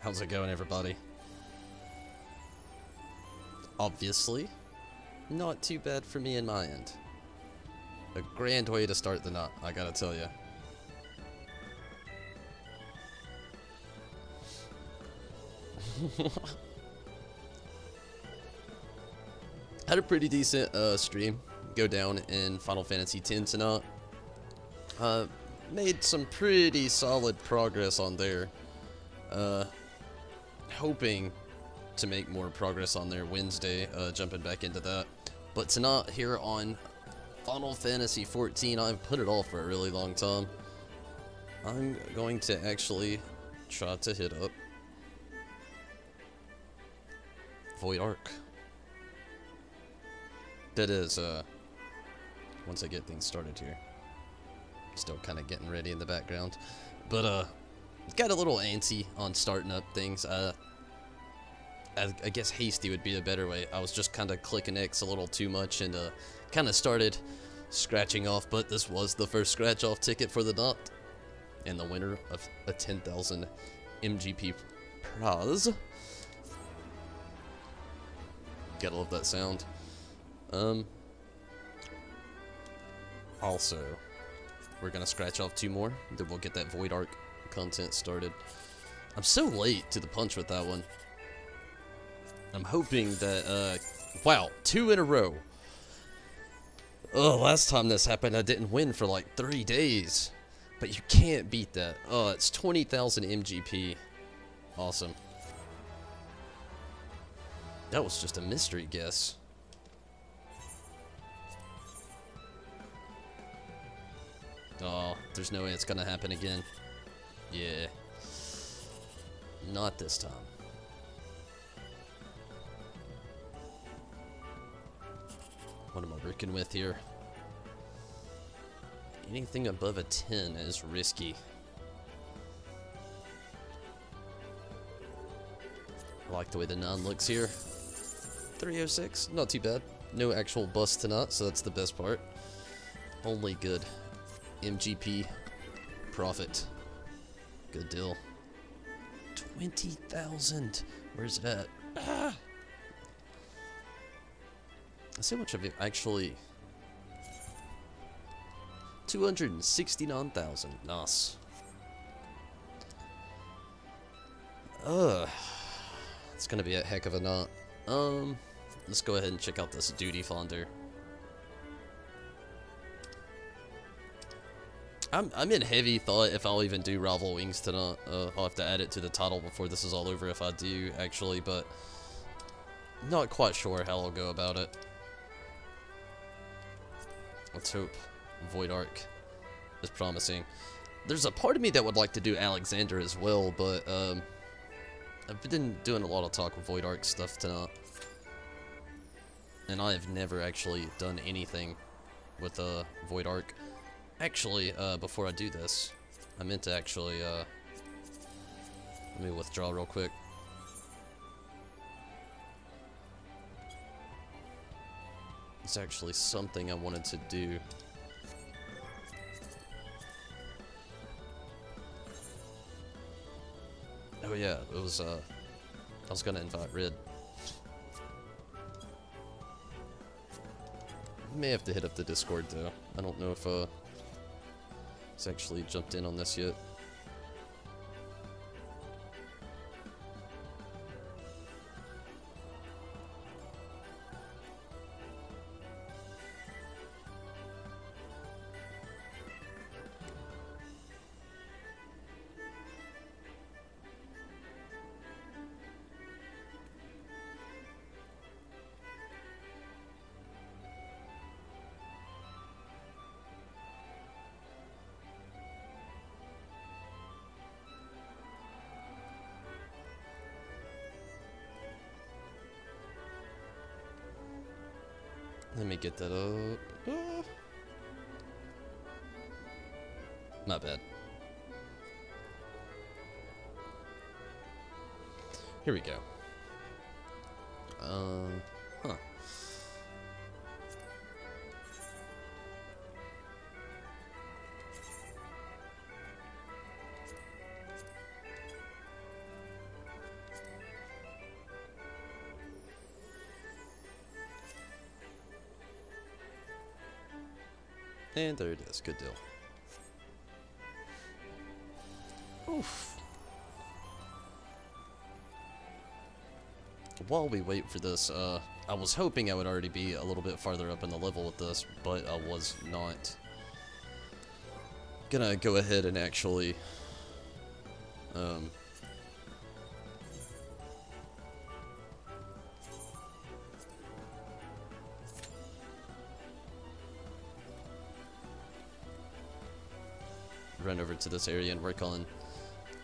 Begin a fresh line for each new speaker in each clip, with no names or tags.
How's it going, everybody? Obviously, not too bad for me in my end. A grand way to start the knot, I gotta tell you. Had a pretty decent stream go down in Final Fantasy X tonight. Made some pretty solid progress on there. Hoping to make more progress on there Wednesday, jumping back into that. But tonight here on Final Fantasy XIV, I've put it off for a really long time. I'm going to actually try to hit up Void Ark. That is, once I get things started here. Still kind of getting ready in the background. But, got a little antsy on starting up things. I guess hasty would be a better way. I was just kind of clicking X a little too much and, kind of started scratching off. But this was the first scratch-off ticket for the knot. And the winner of a 10,000 MGP prize. Gotta love that sound. Also, we're gonna scratch off 2 more, then we'll get that Void Ark content started. I'm so late to the punch with that one. I'm hoping that, wow, 2 in a row. Oh, last time this happened, I didn't win for like 3 days. But you can't beat that. Oh, it's 20,000 MGP. Awesome. That was just a mystery guess. Oh, there's no way it's gonna happen again. Yeah. Not this time. What am I working with here? Anything above a 10 is risky. I like the way the 9 looks here. 306, not too bad. No actual bust tonight, so that's the best part. Only good MGP profit. Good deal. 20,000. Where's it at? Ah! Let's see how much of it actually. 269,000. Nice. It's gonna be a heck of a knot. Let's go ahead and check out this duty finder. I'm in heavy thought if I'll even do Rival Wings tonight. I'll have to add it to the title before this is all over if I do, actually, but not quite sure how I'll go about it. Let's hope Void Ark is promising. There's a part of me that would like to do Alexander as well, but I've been doing a lot of talk with Void Ark stuff tonight. And I have never actually done anything with Void Ark. Actually, before I do this, I meant to actually, let me withdraw real quick. It's actually something I wanted to do. Oh yeah, it was, I was gonna invite Red. May have to hit up the Discord though. I don't know if, it's actually jumped in on this yet. Let me get that up. Not bad. Here we go. Huh. And there it is. Good deal. Oof. While we wait for this, I was hoping I would already be a little bit farther up in the level with this, but I was not. Gonna go ahead and actually run over to this area and work on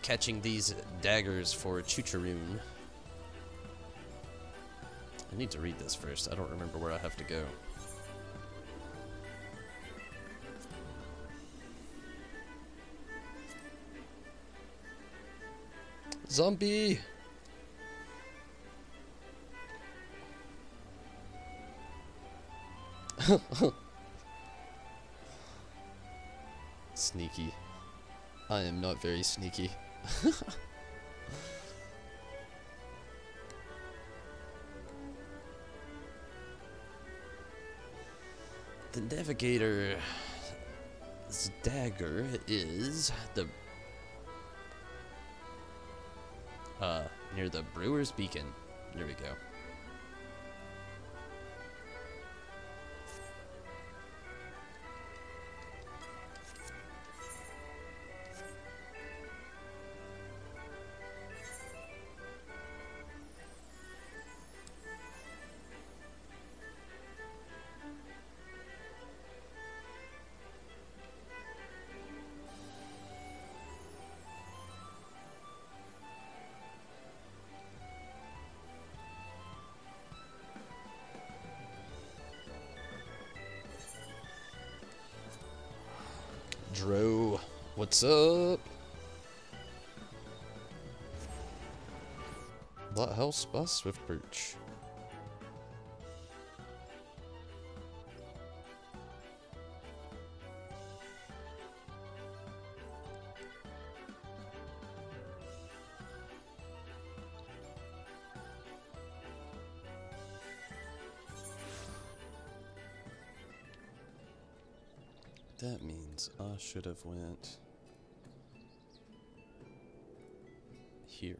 catching these daggers for Chucharoon. I need to read this first. I don't remember where I have to go. Zombie! Sneaky. I am not very sneaky. The navigator's dagger is the near the Brewer's Beacon. There we go. Dro, what's up? Lighthouse by Swiftbirch. That means I should have went here.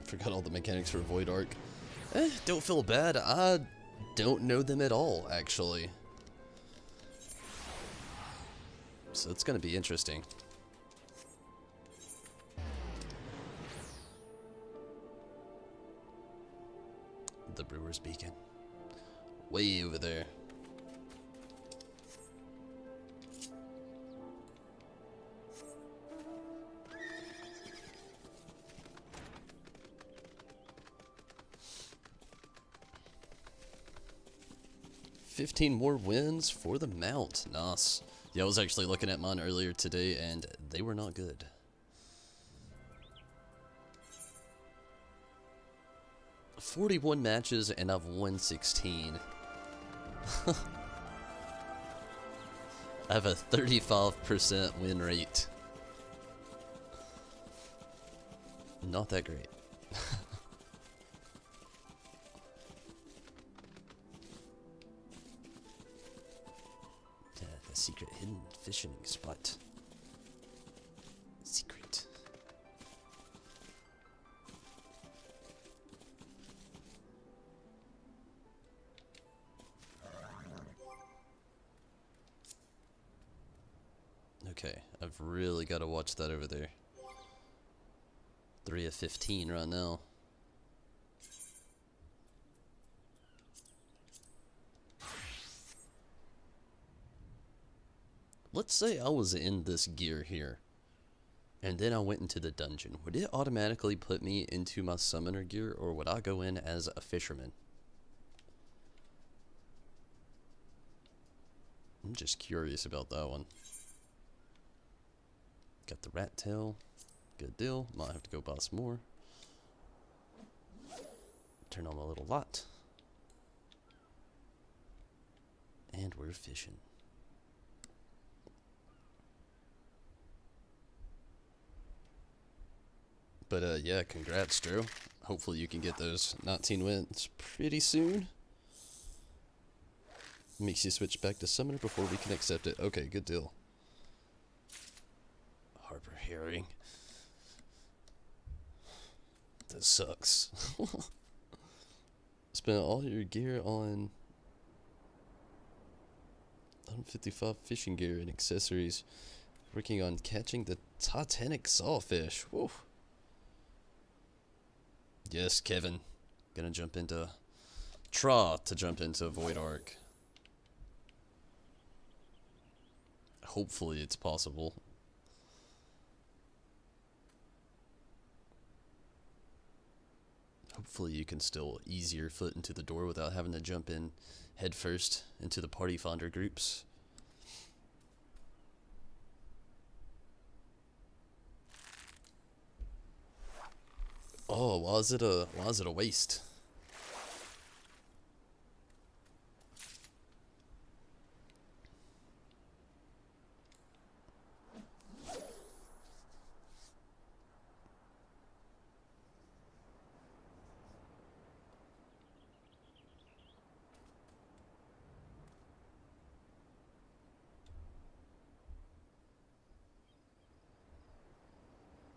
Forgot all the mechanics for Void Arc. Don't feel bad. I don't know them at all, actually. So it's going to be interesting. The Brewer's Beacon. Way over there. $15 more wins for the mount. Nice. Yeah, I was actually looking at mine earlier today, and they were not good. $41 matches, and I've won 16. I have a 35% win rate. Not that great. Secret hidden fishing spot. Secret. Okay, I've really got to watch that over there. 3 of 15 right now. Let's say I was in this gear here, and then I went into the dungeon. Would it automatically put me into my summoner gear, or would I go in as a fisherman? I'm just curious about that one. Got the rat tail. Good deal. Might have to go buy some more. Turn on my little light. And we're fishing. But yeah, congrats, Drew. Hopefully you can get those 19 wins pretty soon. Makes you switch back to Summoner before we can accept it. Okay, good deal. Harbor Herring. That sucks. Spend all your gear on 155 fishing gear and accessories. Working on catching the Titanic sawfish. Woo. Yes, Kevin. Gonna jump into... to jump into Void Ark. Hopefully it's possible. Hopefully you can still ease your foot into the door without having to jump in head first into the party founder groups. Oh, why is it a waste?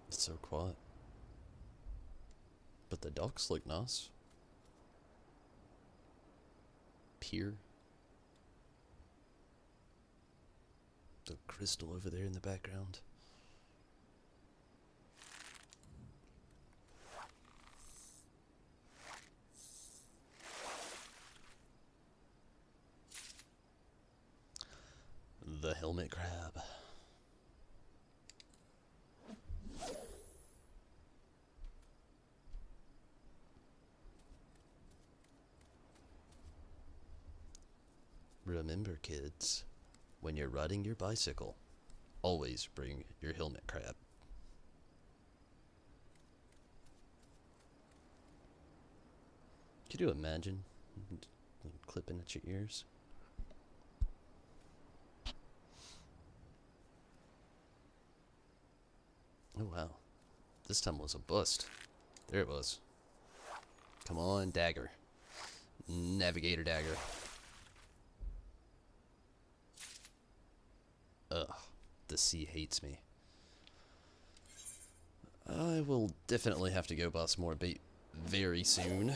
It's so quiet. But the docks look nice. Pier. The crystal over there in the background. The helmet crab. Remember, kids, when you're riding your bicycle, always bring your helmet crab. Could you imagine clipping at your ears? Oh wow, this time was a bust. There it was. Come on, dagger. Navigator dagger. Ugh, the sea hates me. I will definitely have to go buy some more bait very soon.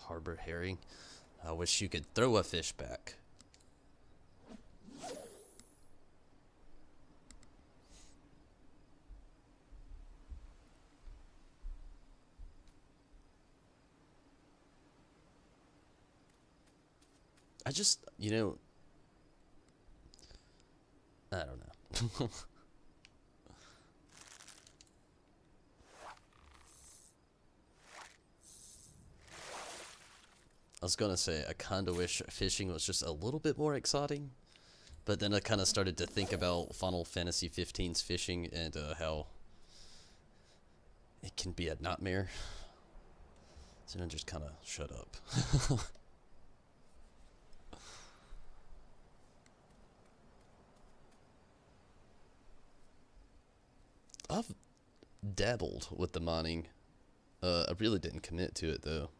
Harbor herring. I wish you could throw a fish back. I just, you know, I don't know. I was gonna say, I kinda wish fishing was just a little bit more exciting, but then I kinda started to think about Final Fantasy XV's fishing and how it can be a nightmare. So then I just kinda shut up. I've dabbled with the mining. I really didn't commit to it though.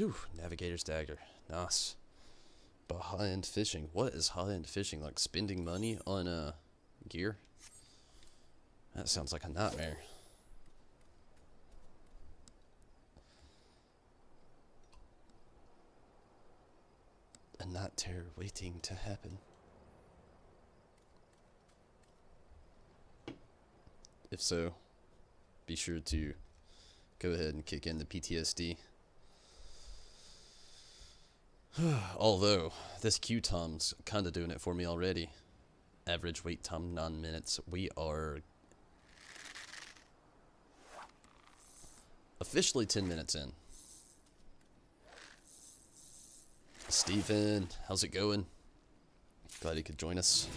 Ooh, Navigator's Dagger. Nice. But high-end fishing. What is high-end fishing? Like spending money on gear? That sounds like a nightmare. A night terror waiting to happen. If so, be sure to go ahead and kick in the PTSD. Although, this queue time's kind of doing it for me already. Average wait time 9 minutes. We are officially 10 minutes in. Steven, how's it going? Glad you could join us.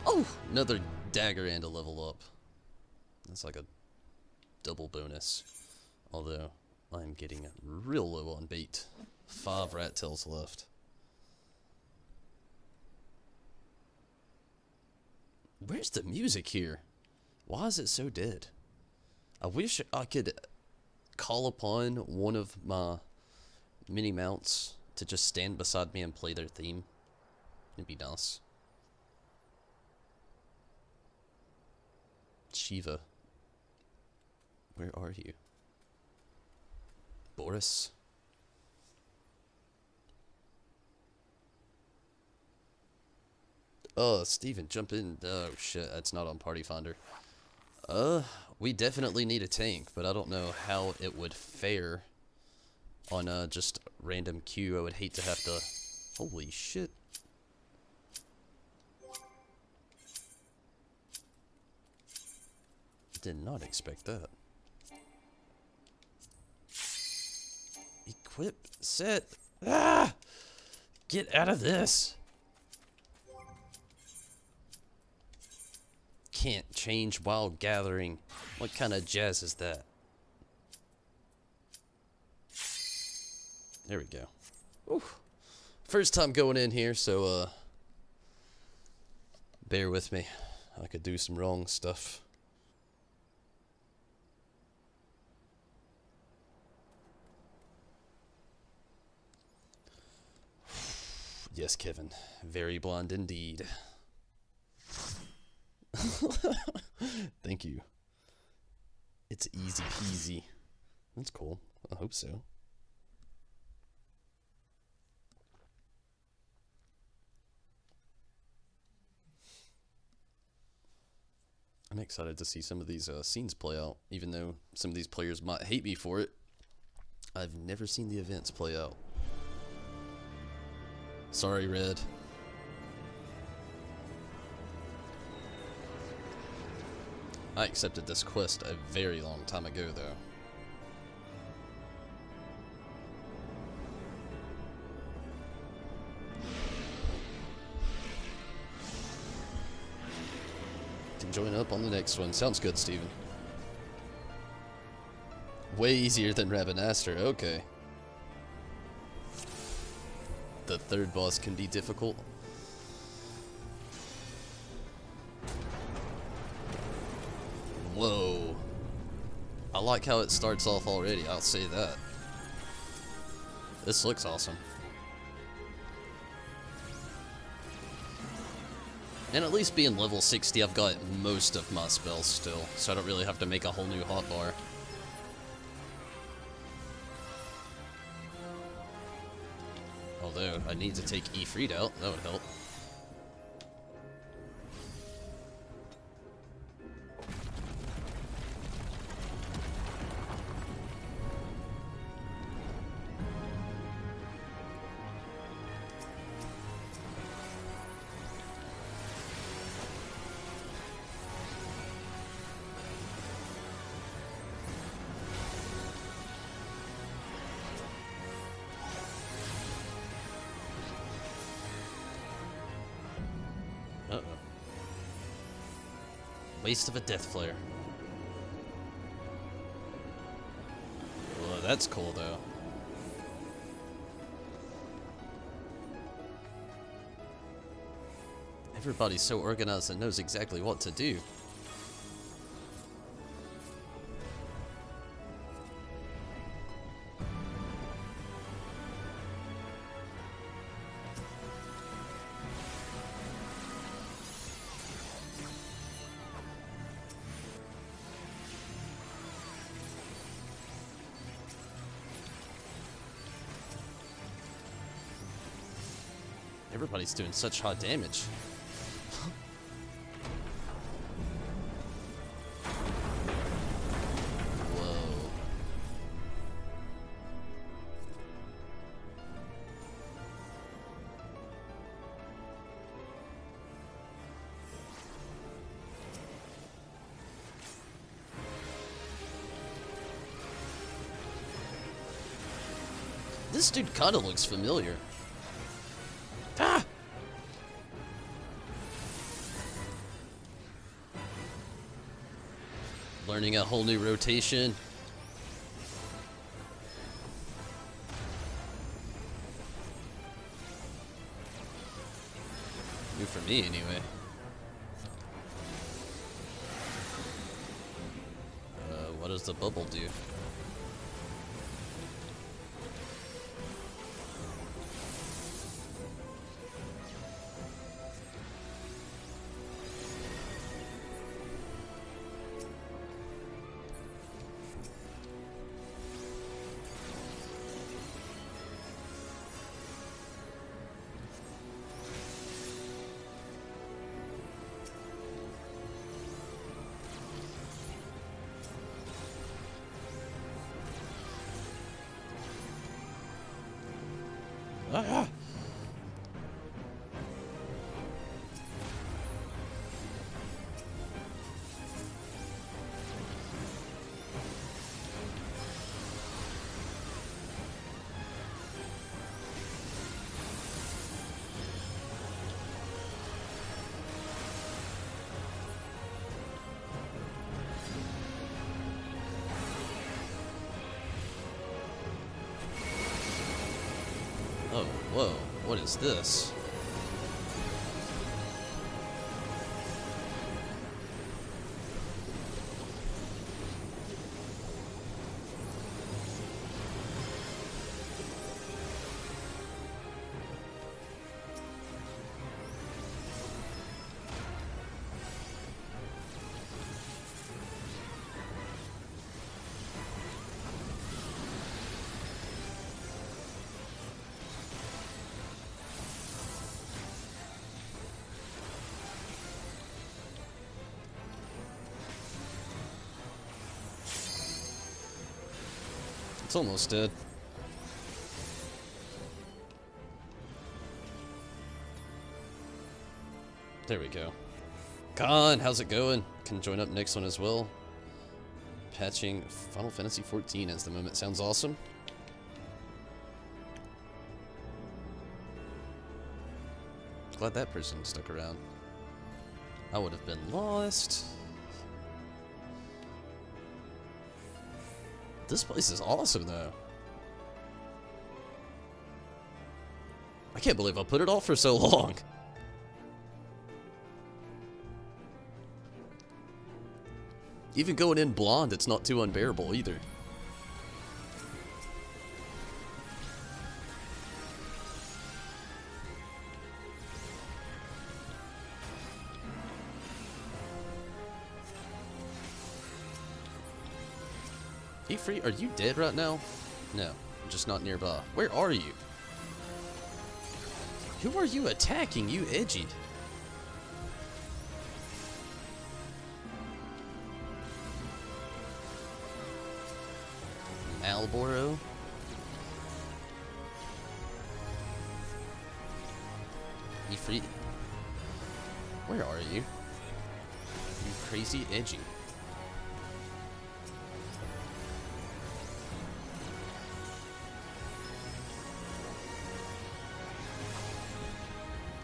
Oh, another dagger and a level up. That's like a double bonus. Although, I'm getting real low on bait. 5 rat tails left. Where's the music here? Why is it so dead? I wish I could call upon one of my mini mounts to just stand beside me and play their theme. It'd be nice. Shiva. Where are you? Boris? Oh, Steven, jump in. Oh, shit, that's not on Party Finder. We definitely need a tank, but I don't know how it would fare on, just random queue. I would hate to have to... Holy shit. Did not expect that. Equip, set. Ah! Get out of this. Can't change while gathering. What kind of jazz is that? There we go. Ooh. First time going in here, so bear with me. I could do some wrong stuff. Yes, Kevin. Very blonde indeed. Thank you. It's easy peasy. That's cool. I hope so. I'm excited to see some of these scenes play out, even though some of these players might hate me for it. I've never seen the events play out. Sorry, Red. I accepted this quest a very long time ago, though. Can join up on the next one. Sounds good, Steven. Way easier than Rabbinaster. Okay. The third boss can be difficult. Whoa. I like how it starts off already, I'll say that. This looks awesome. And at least being level 60, I've got most of my spells still, so I don't really have to make a whole new hotbar. Although, I need to take Ifrit out, that would help. Uh-oh. Waste of a death flare. Well, that's cool, though. Everybody's so organized and knows exactly what to do. Everybody's doing such hot damage. Whoa. This dude kind of looks familiar. Ah! Learning a whole new rotation. New for me, anyway. What does the bubble do? Ah! Oh, whoa, what is this? It's almost dead. There we go. Con, how's it going? Can join up next one as well. Patching Final Fantasy XIV as the moment. Sounds awesome. Glad that person stuck around. I would have been lost. This place is awesome, though. I can't believe I put it off for so long. Even going in blonde, it's not too unbearable either. Free? Are you dead right now? No, I'm just not nearby. Where are you? Who are you attacking, you edgy? Malboro? Ifrit? Where are you? You crazy edgy.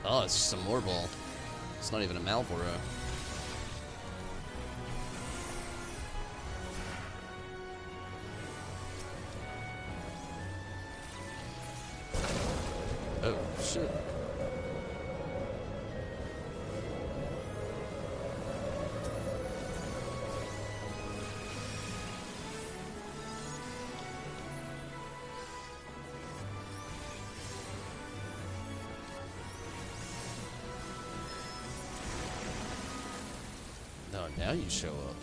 Oh, it's just a Morball. It's not even a Malboro. Oh, shit. No, now you show up.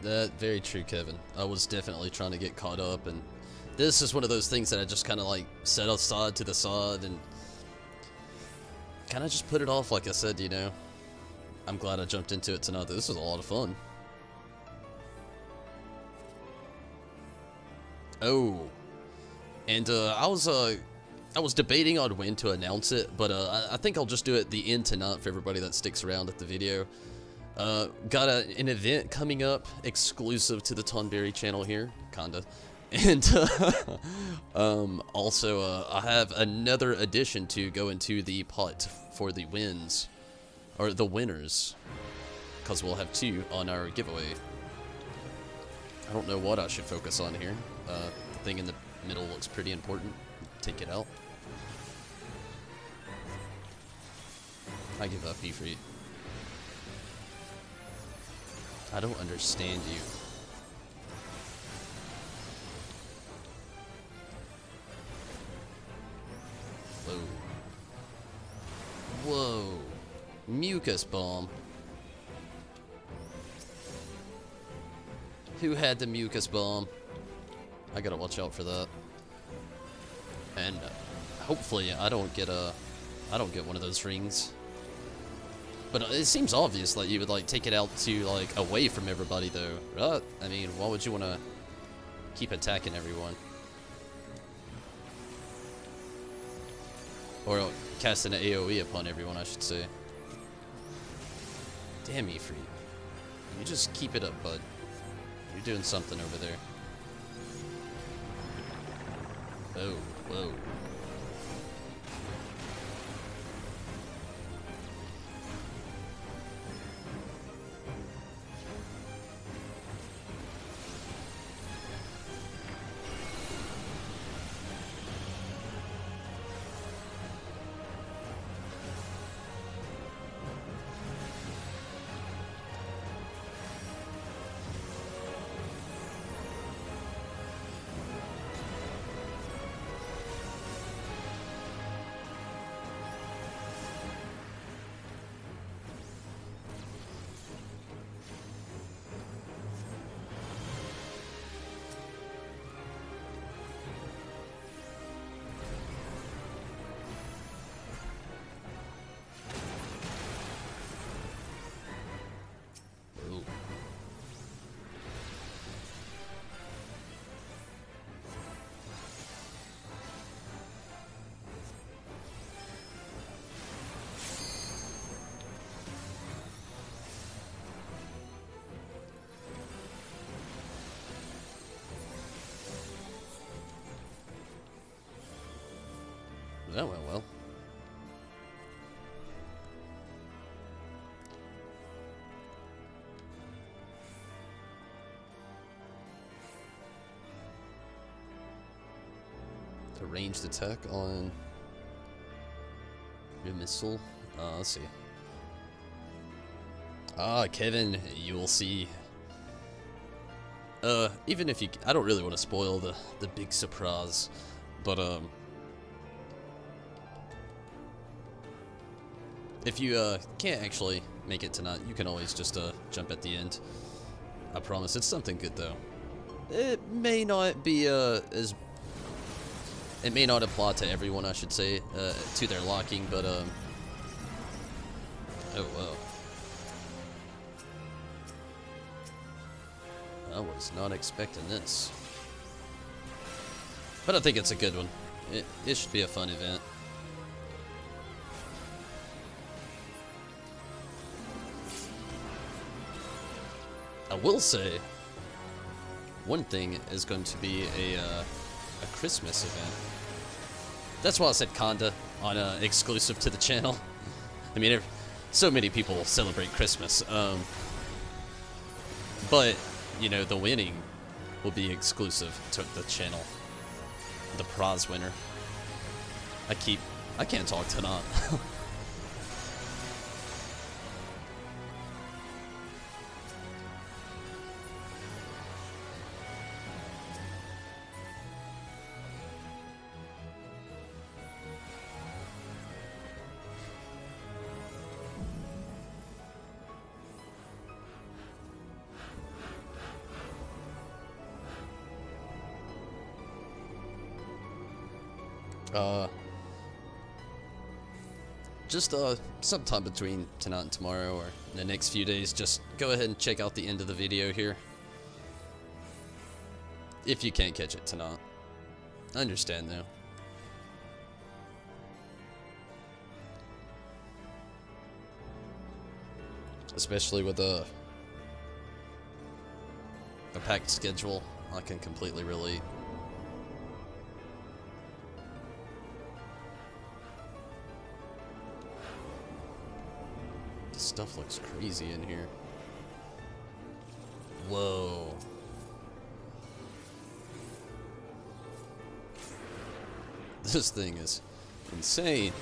That very true, Kevin. I was definitely trying to get caught up, and this is one of those things that I just kind of like set aside to the side and kind of just put it off. Like I said, you know, I'm glad I jumped into it tonight. This was a lot of fun. Oh, and I was debating on when to announce it, but I think I'll just do it at the end tonight for everybody that sticks around at the video. Got an event coming up exclusive to the Tonberry channel here, kinda. And also I have another addition to go into the pot for the wins, or the winners, because we'll have 2 on our giveaway. I don't know what I should focus on here. The thing in the middle looks pretty important. Take it out. I give up, Efreet. I don't understand you. Whoa. Whoa. Mucus bomb. Who had the mucus bomb? I gotta watch out for that. And hopefully I don't get one of those rings. But it seems obvious that you would like take it out to like away from everybody though, right? I mean, why would you want to keep attacking everyone? Or casting an AoE upon everyone, I should say. Damn, Efreet. You just keep it up, bud. You're doing something over there. Oh, whoa. That went well. A ranged attack on your missile. Let's see. Kevin, you will see. Even if you, I don't really want to spoil the big surprise, but if you can't actually make it tonight, you can always just jump at the end. I promise. It's something good though. It may not be as, it may not apply to everyone, I should say, to their locking, but oh wow. I was not expecting this. But I think it's a good one. It should be a fun event. I will say, one thing is going to be a Christmas event. That's why I said kinda on exclusive to the channel. I mean, so many people celebrate Christmas. But, you know, the winning will be exclusive to the channel. The prize winner. I can't talk tonight. Uh, just sometime between tonight and tomorrow, or in the next few days, just go ahead and check out the end of the video here. If you can't catch it tonight. I understand though. Especially with a packed schedule, I can completely relate. This stuff looks crazy in here. Whoa. This thing is insane.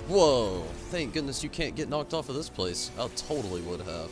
Whoa, thank goodness you can't get knocked off of this place. I totally would have.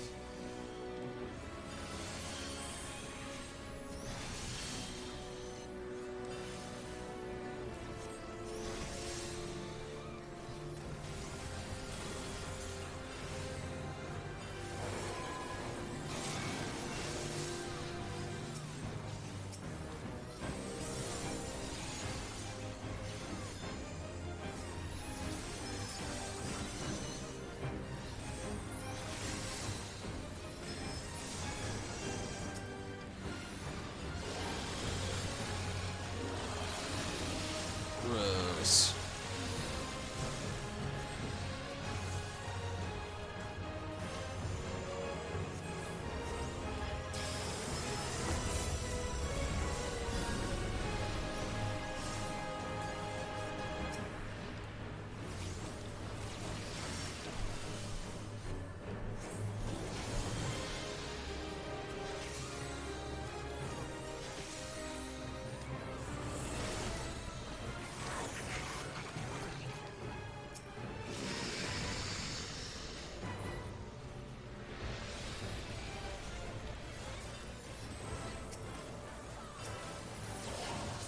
Gross.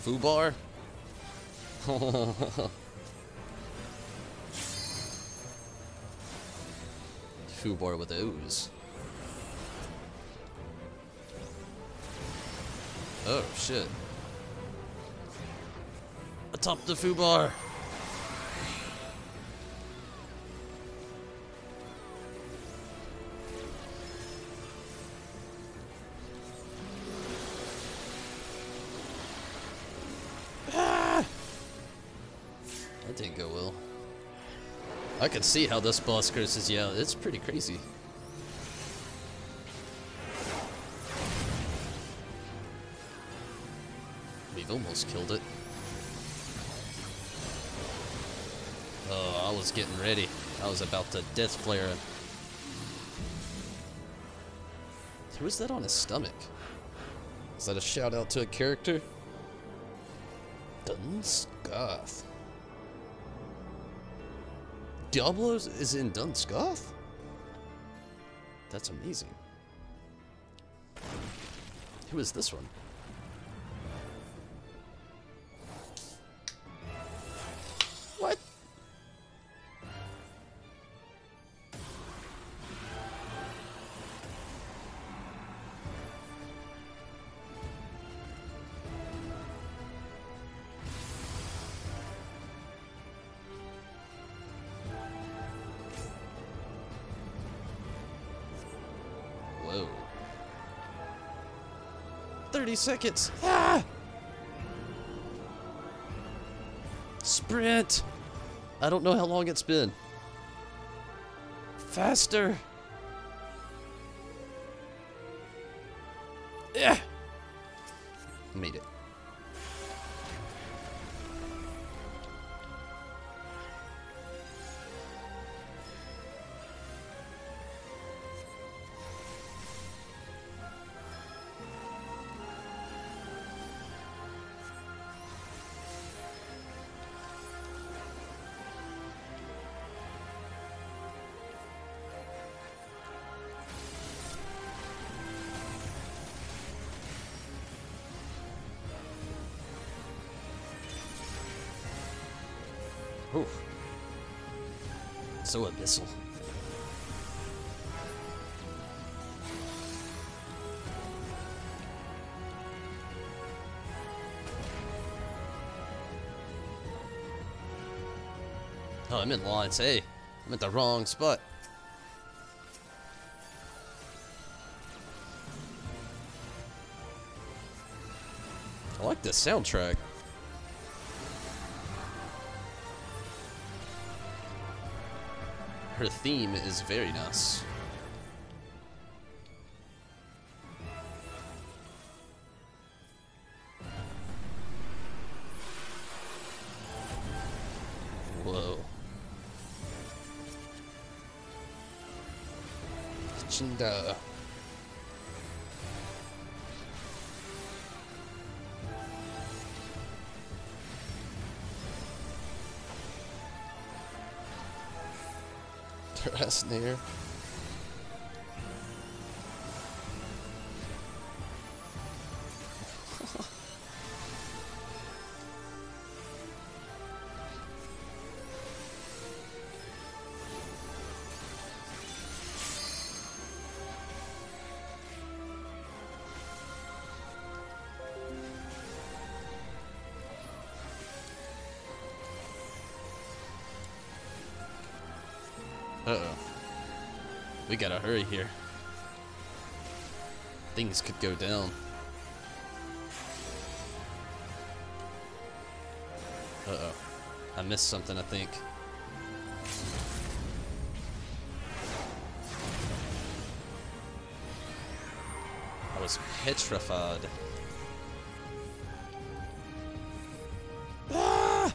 Foobar? Foobar with O's. Oh shit. Atop the Foobar. That didn't go well. I can see how this boss curses you out. It's pretty crazy. We've almost killed it. Oh, I was getting ready. I was about to death flare him. Who is that on his stomach? Is that a shout out to a character? Dunscoth. Diablos is in Dunscoth? That's amazing. Who is this one? What? Whoa. 30 seconds. Ah! Sprint. I don't know how long it's been. Faster. Yeah. Made it. Whew. So abyssal. Oh, I'm in lines. Hey, I'm at the wrong spot. I like this soundtrack. Her theme is very nice. Whoa. Chinda. Dress near. Uh-oh. We gotta hurry here. Things could go down. Uh-oh. I missed something, I think. I was petrified. Ah!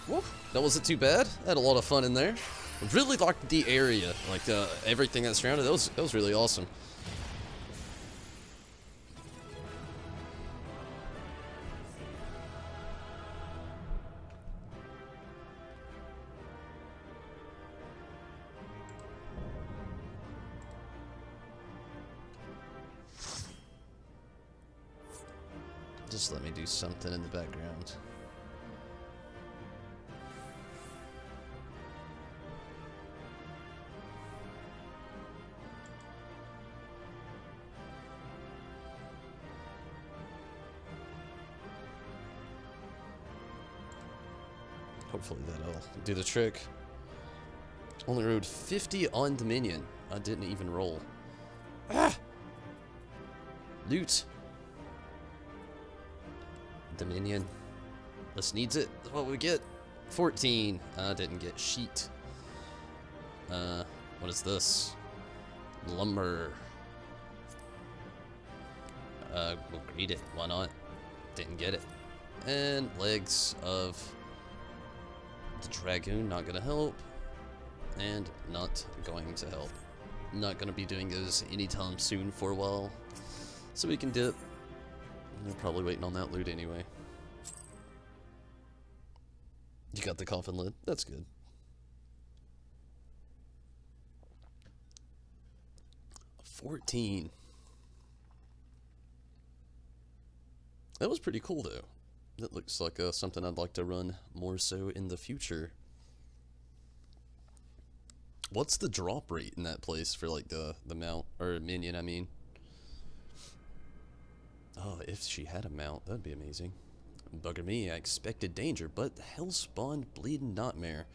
Woo, that wasn't too bad. I had a lot of fun in there. I really liked the area, like everything that surrounded. That was really awesome. Just let me do something in the background. Hopefully that'll do the trick. Only rode 50 on Dominion. I didn't even roll. Ah! Loot. Dominion. This needs it. That's what we get. 14. I didn't get sheet. What is this? Lumber. We'll greet it. Why not? Didn't get it. And legs of the dragoon, not gonna help. And not going to help. Not gonna be doing those anytime soon for a while. So we can dip. They're probably waiting on that loot anyway. You got the coffin lid. That's good. $14. That was pretty cool though. That looks like something I'd like to run more so in the future. What's the drop rate in that place for like the mount or minion? I mean. Oh, if she had a mount, that'd be amazing. Bugger me, I expected danger, but hell spawned bleeding nightmare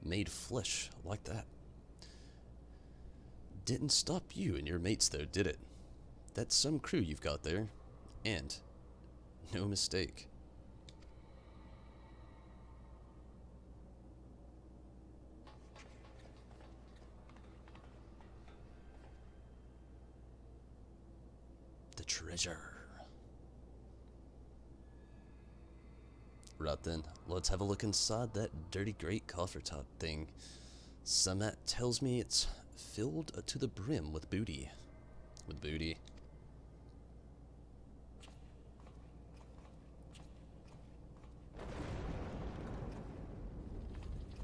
made flesh like that. Didn't stop you and your mates though, did it? That's some crew you've got there. And no mistake. The treasure. Right then, let's have a look inside that dirty great coffer-top thing. Samat tells me it's filled to the brim with booty. With booty.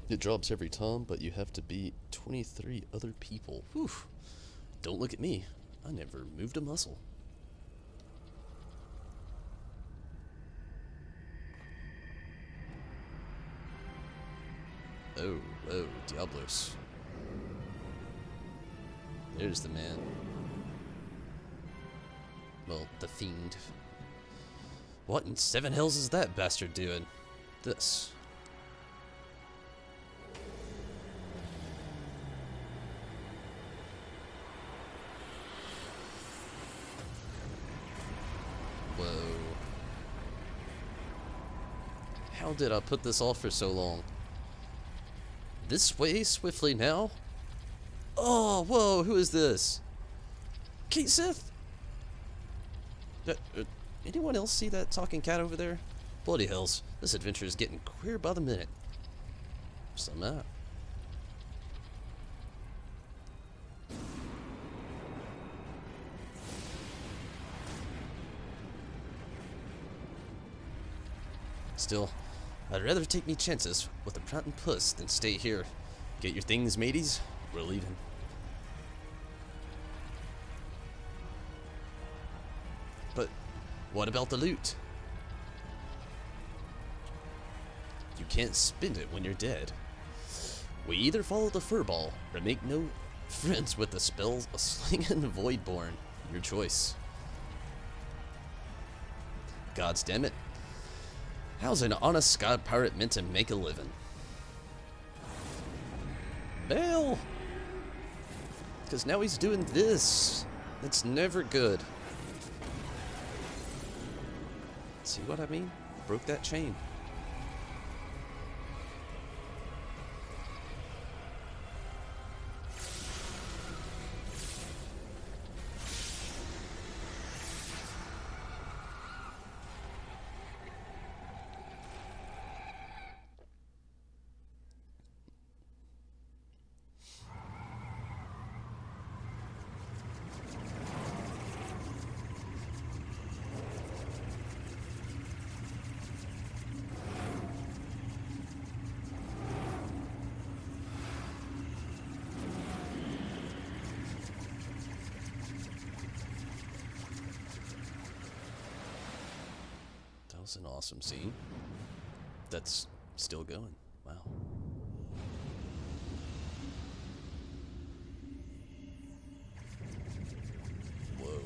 It drops every time, but you have to beat 23 other people. Whew. Don't look at me. I never moved a muscle. Oh, oh, Diablos. There's the man. Well, the fiend. What in seven hells is that bastard doing? This. Whoa. How did I put this off for so long? This way, swiftly now? Oh, whoa, who is this? Kate Sith? Anyone else see that talking cat over there? Bloody hells, this adventure is getting queer by the minute. Some out. Still, I'd rather take me chances with a prattling puss than stay here. Get your things, mateys. We're leaving. But what about the loot? You can't spend it when you're dead. We either follow the furball or make no friends with the spells of slinging Voidborn. Your choice. Gods damn it. How's an honest sky pirate meant to make a living? Bail! Because now he's doing this. That's never good. See what I mean? Broke that chain. That was an awesome scene. That's still going. Wow. Whoa.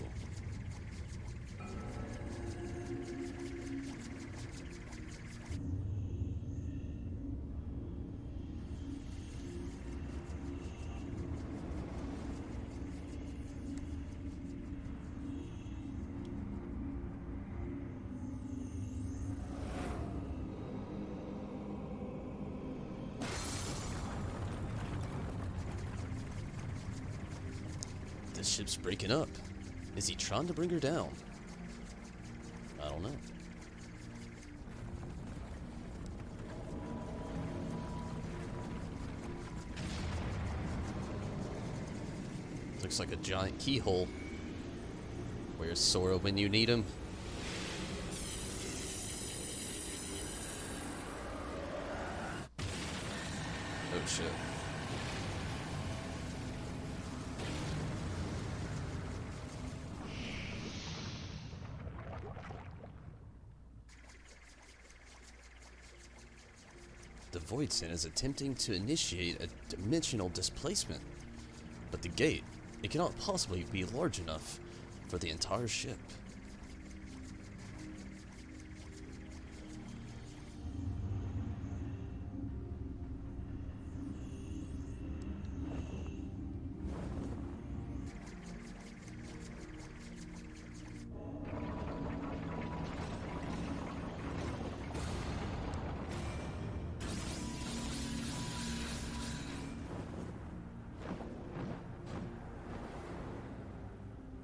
This ship's breaking up. Is he trying to bring her down? I don't know. Looks like a giant keyhole. Where's Sora when you need him? Oh shit. The Void Sin is attempting to initiate a dimensional displacement, but the gate, it cannot possibly be large enough for the entire ship.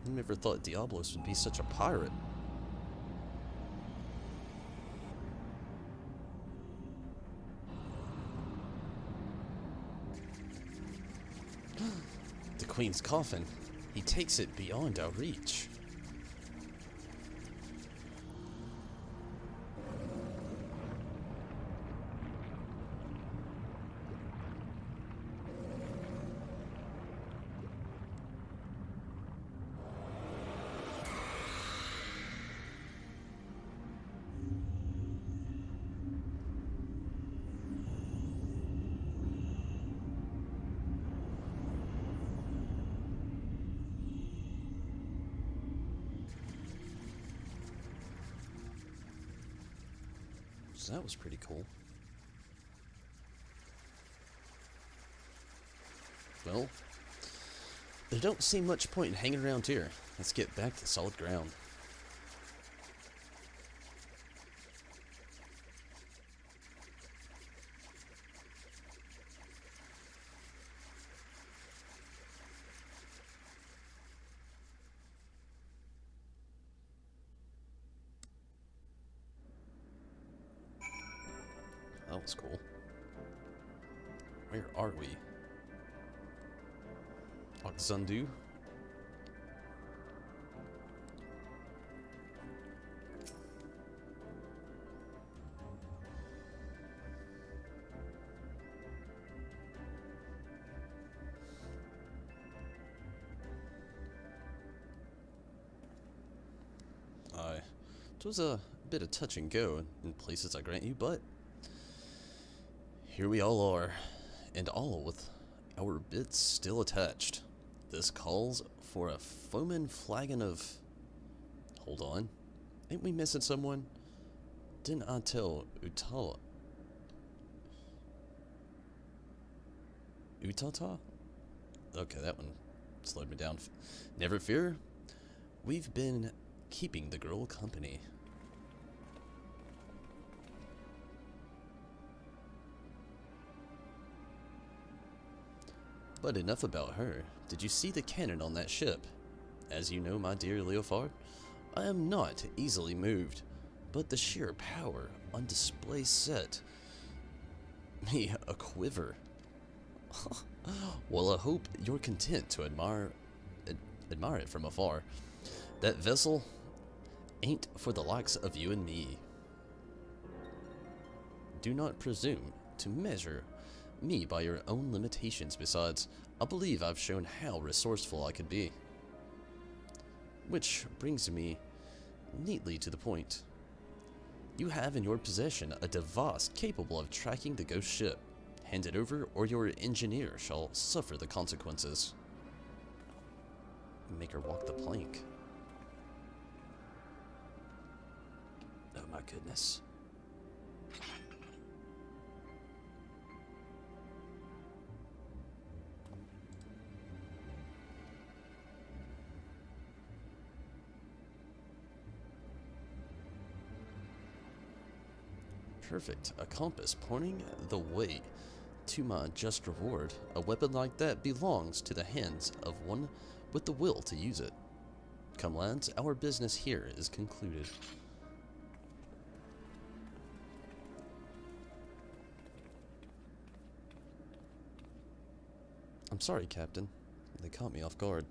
I never thought Diablos would be such a pirate. The Queen's coffin. He takes it beyond our reach. So that was pretty cool. Well, there don't seem much point in hanging around here. Let's get back to solid ground. That was cool. Where are we? XIV? It was a bit of touch and go in places, I grant you, but here we all are, and all with our bits still attached. This calls for a foaming flagon of... Hold on. Ain't we missing someone? Didn't I tell Utata? Okay, that one slowed me down. Never fear. We've been keeping the girl company. But enough about her. Did you see the cannon on that ship? As you know, my dear Leofard, I am not easily moved, but the sheer power on display set me a quiver. Well, I hope you're content to admire it from afar. That vessel ain't for the likes of you and me. Do not presume to measure me by your own limitations. Besides, I believe I've shown how resourceful I could be. Which brings me neatly to the point. You have in your possession a device capable of tracking the ghost ship. Hand it over, or your engineer shall suffer the consequences. Make her walk the plank. Oh my goodness. Perfect. A compass pointing the way to my just reward. A weapon like that belongs to the hands of one with the will to use it. Come, lads, our business here is concluded. I'm sorry, Captain. They caught me off guard.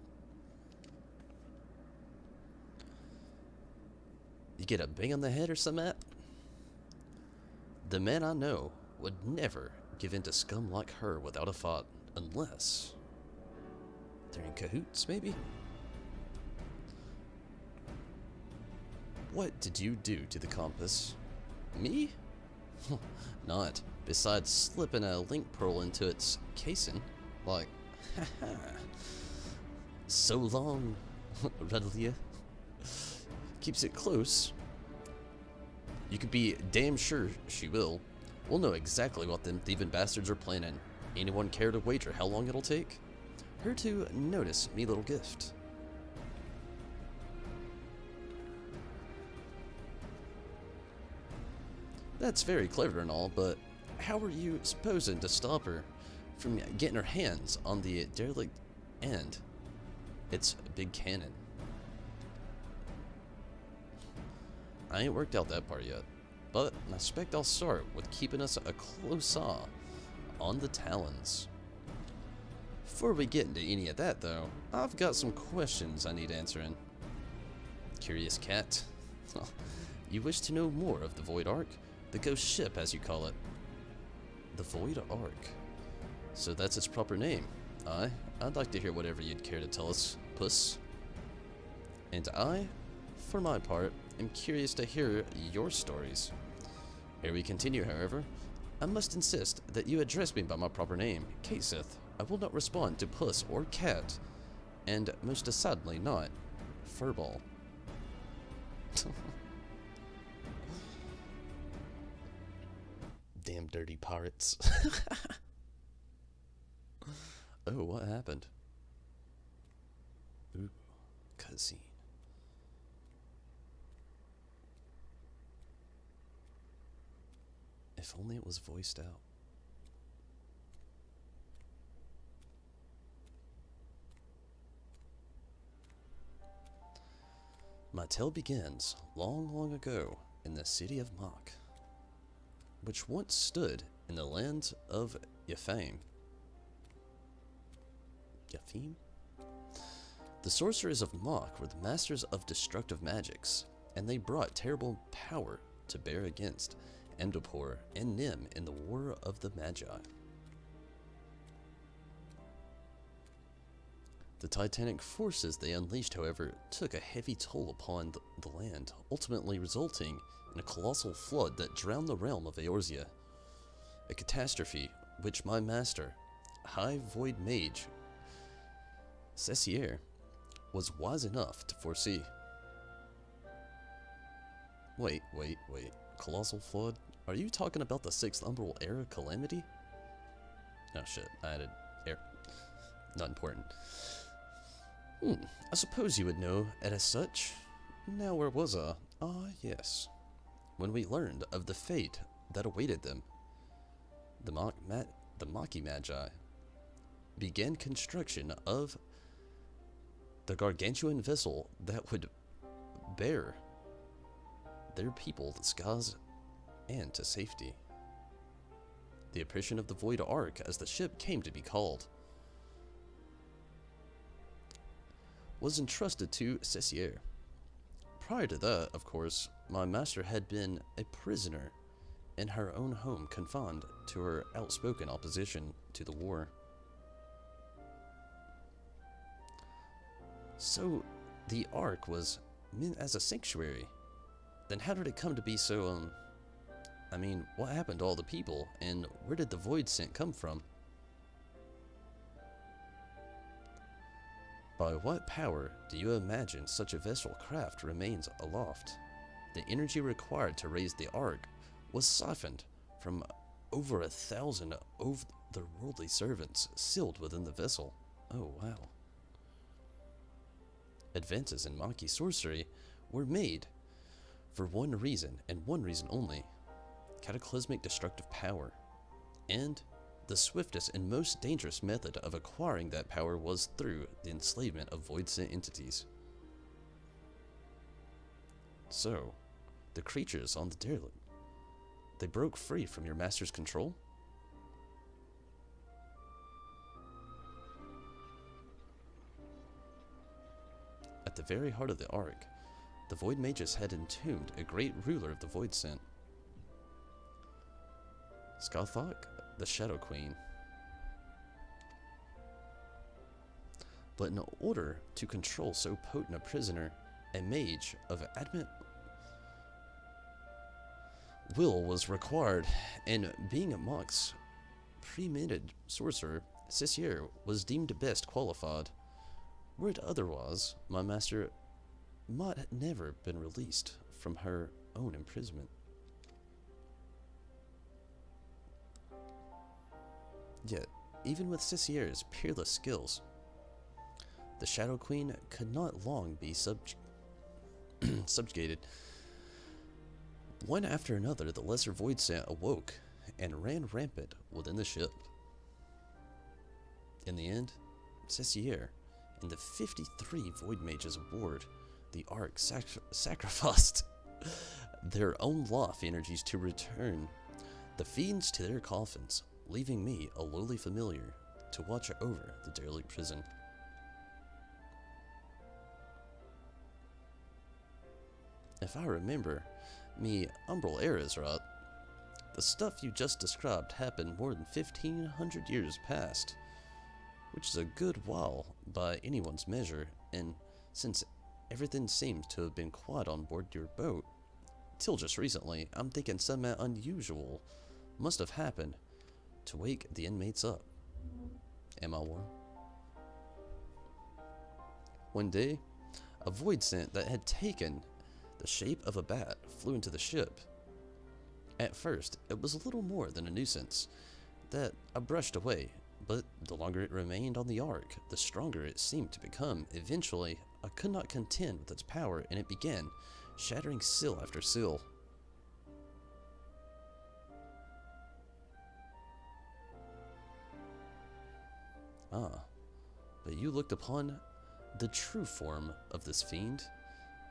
You get a bang on the head or something, Matt? The men I know would never give in to scum like her without a fight, unless they're in cahoots, maybe? What did you do to the compass? Me? Not. Besides slipping a link pearl into its casing. Like, haha. So long, Redelia. Keeps it close. You could be damn sure she will. We'll know exactly what them thieving bastards are planning. Anyone care to wager how long it'll take? Her to notice me little gift. That's very clever and all, but how are you supposing to stop her from getting her hands on the derelict end? It's a big cannon. I ain't worked out that part yet, but I expect I'll start with keeping us a close eye on the talons. Before we get into any of that, though, I've got some questions I need answering. Curious cat, you wish to know more of the Void Ark? The ghost ship, as you call it. The Void Ark. So that's its proper name. Aye, I'd like to hear whatever you'd care to tell us, puss. And I, for my part, am curious to hear your stories. Ere we continue, however, I must insist that you address me by my proper name, Kaseth. I will not respond to puss or cat, and most decidedly not furball. Damn dirty pirates. Oh, what happened? Ooh, cutscene. If only it was voiced out. My tale begins long, long ago in the city of Mach, which once stood in the lands of XIV. XIV? The sorcerers of Mach were the masters of destructive magics, and they brought terrible power to bear against Emdopor and Nim in the War of the Magi. The titanic forces they unleashed, however, took a heavy toll upon the land, ultimately resulting in a colossal flood that drowned the realm of Eorzea. A catastrophe which my master, High Void Mage Cessier, was wise enough to foresee. Wait. Colossal flood? Are you talking about the 6th Umbral Era calamity? Oh shit, I added air. Not important. I suppose you would know it as such. Now where was I? Ah, yes. When we learned of the fate that awaited them, the Machi Magi began construction of the gargantuan vessel that would bear their people to skies and to safety. The apparition of the Void Ark, as the ship came to be called, was entrusted to Cessier. Prior to that, of course, my master had been a prisoner in her own home, confined to her outspoken opposition to the war. So, the Ark was meant as a sanctuary. Then how did it come to be so, I mean, what happened to all the people, and where did the Void Scent come from? By what power do you imagine such a vessel craft remains aloft? The energy required to raise the Ark was siphoned from over 1,000 otherworldly servants sealed within the vessel. Oh, wow. Advances in Machi sorcery were made for one reason, and one reason only: cataclysmic destructive power. And the swiftest and most dangerous method of acquiring that power was through the enslavement of void-sent entities. So, the creatures on the derelict, they broke free from your master's control? At the very heart of the Ark, the Void Mages had entombed a great ruler of the Void Scent, Skothok, the Shadow Queen. But in order to control so potent a prisoner, a mage of adamant will was required, and being a Mach's pre-minted sorcerer, Cessier was deemed best qualified. Were it otherwise, my master might have never been released from her own imprisonment. Yet, even with Cessier's peerless skills, the Shadow Queen could not long be subjugated. One after another, the Lesser Void Scent awoke and ran rampant within the ship. In the end, Cessier and the 53 Void Mages aboard the Ark sacrificed their own life energies to return the fiends to their coffins, leaving me, a lowly familiar, to watch over the derelict prison. If I remember me Umbral eras right, the stuff you just described happened more than 1,500 years past, which is a good while by anyone's measure, and since everything seems to have been quiet on board your boat, till just recently, I'm thinking something unusual must have happened to wake the inmates up. Am I one? One day, a void scent that had taken the shape of a bat flew into the ship. At first, it was a little more than a nuisance that I brushed away, but the longer it remained on the ark, the stronger it seemed to become. Eventually, I could not contend with its power, and it began shattering sill after sill. Ah, but you looked upon the true form of this fiend.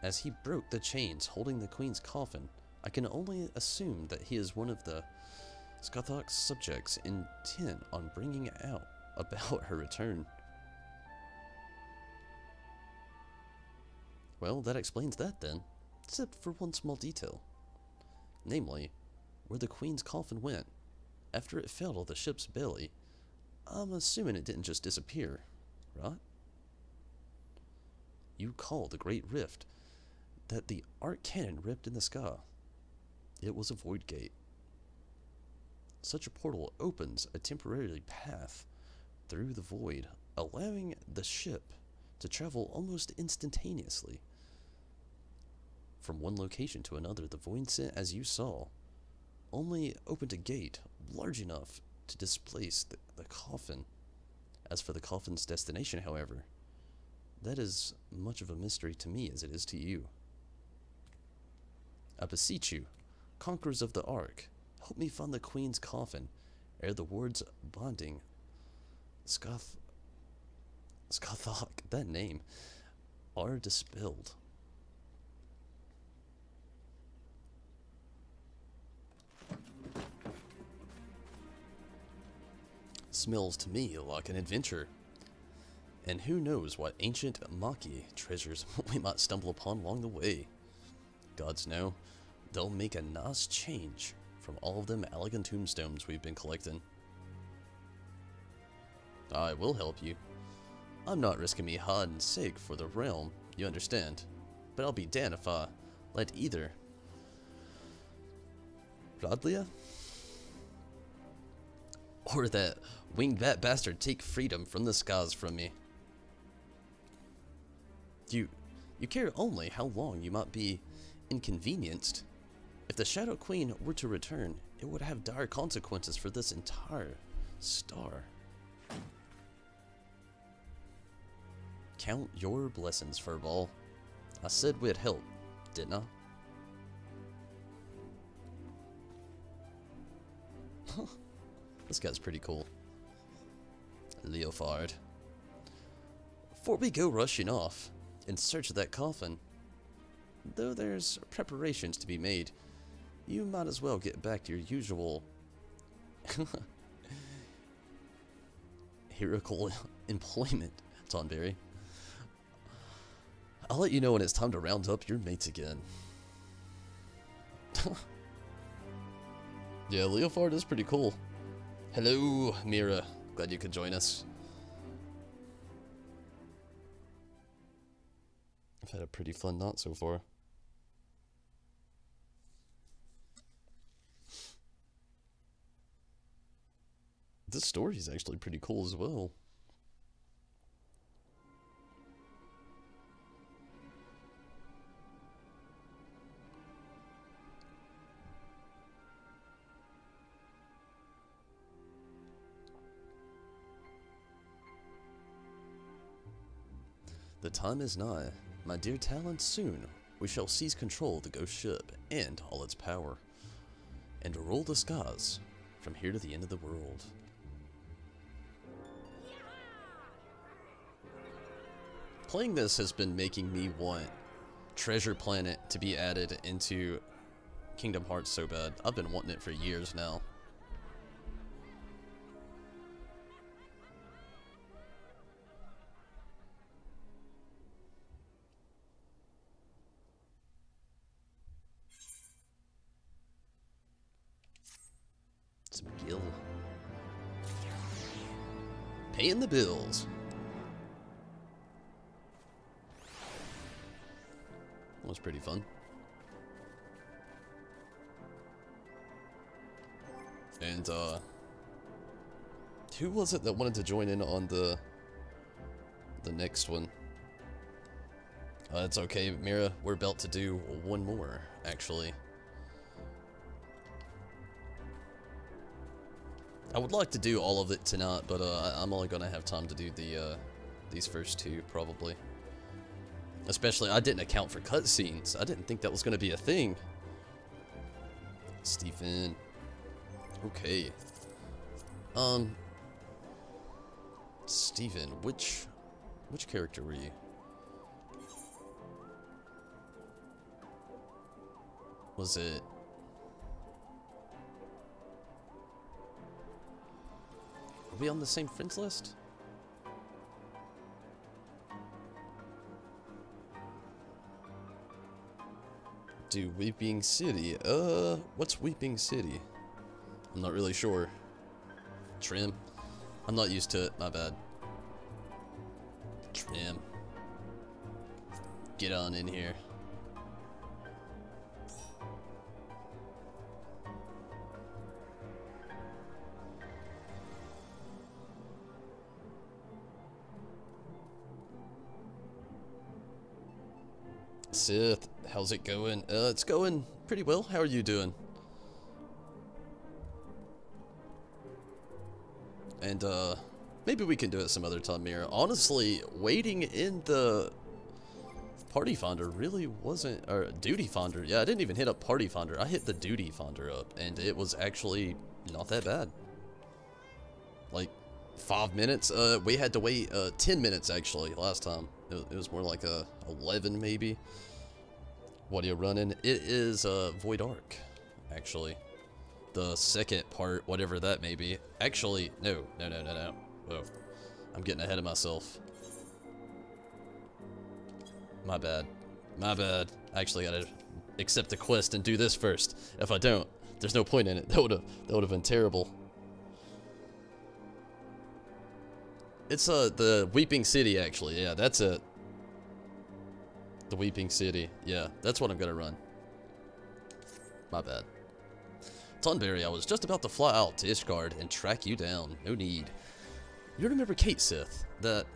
As he broke the chains holding the queen's coffin, I can only assume that he is one of the Scothoc's subjects intent on bringing out about her return. Well, that explains that then, except for one small detail. Namely, where the queen's coffin went. After it fell to the ship's belly, I'm assuming it didn't just disappear, right? You call the Great Rift that the arc cannon ripped in the sky. It was a void gate. Such a portal opens a temporary path through the void, allowing the ship to travel almost instantaneously from one location to another. The void sent, as you saw, only opened a gate large enough to displace the coffin. As for the coffin's destination, however, that is much of a mystery to me as it is to you. I beseech you, conquerors of the Ark, help me find the Queen's coffin, ere the words bonding Scothok, that name, are dispelled. Smells to me like an adventure. And who knows what ancient Maki treasures we might stumble upon along the way. Gods know, they'll make a nice change from all of them elegant tombstones we've been collecting. I will help you. I'm not risking me hide and seek for the realm, you understand. But I'll be damned if I let either Radlia or that winged bat bastard take freedom from the skies from me. You care only how long you might be inconvenienced. If the Shadow Queen were to return, it would have dire consequences for this entire star. Count your blessings, Furball. I said we'd help, didn't I? This guy's pretty cool. Leofard. Before we go rushing off in search of that coffin, though there's preparations to be made, you might as well get back to your usual heroical employment, Tonberry. I'll let you know when it's time to round up your mates again. Yeah, Leofard is pretty cool. Hello, Mira. Glad you could join us. I've had a pretty fun night so far. This story is actually pretty cool as well. The time is nigh, my dear Talon. Soon we shall seize control of the ghost ship and all its power, and rule the skies from here to the end of the world. Playing this has been making me want Treasure Planet to be added into Kingdom Hearts so bad. I've been wanting it for years now. Some gil. Paying the bills. That was pretty fun. And who was it that wanted to join in on the next one? It's okay, Mira. We're about to do one more, actually. I would like to do all of it tonight, but I'm only gonna have time to do the these first two probably. Especially, I didn't account for cutscenes. I didn't think that was gonna be a thing. Stephen. Okay. Stephen, which character were you? Was it? Are we on the same friends list? Do Weeping City. What's Weeping City? I'm not really sure. Trim. I'm not used to it, my bad. Trim. Get on in here. Sith, how's it going? It's going pretty well. How are you doing? And, maybe we can do it some other time, Mira. Honestly, waiting in the Party Finder really wasn't, or Duty Finder. Yeah, I didn't even hit up Party Finder. I hit the Duty Finder up, and it was actually not that bad. Like, 5 minutes? We had to wait, 10 minutes, actually, last time. It was more like, 11, maybe. What are you running? It is, Void Ark, actually. The second part, whatever that may be. Actually, no. Whoa. I'm getting ahead of myself. My bad. I actually gotta accept the quest and do this first. If I don't, there's no point in it. That would've been terrible. It's, the Weeping City, actually. Yeah, that's it. The Weeping City. Yeah, that's what I'm gonna run. My bad. Tonberry, I was just about to fly out to Ishgard and track you down. No need. You remember Kate Sith, that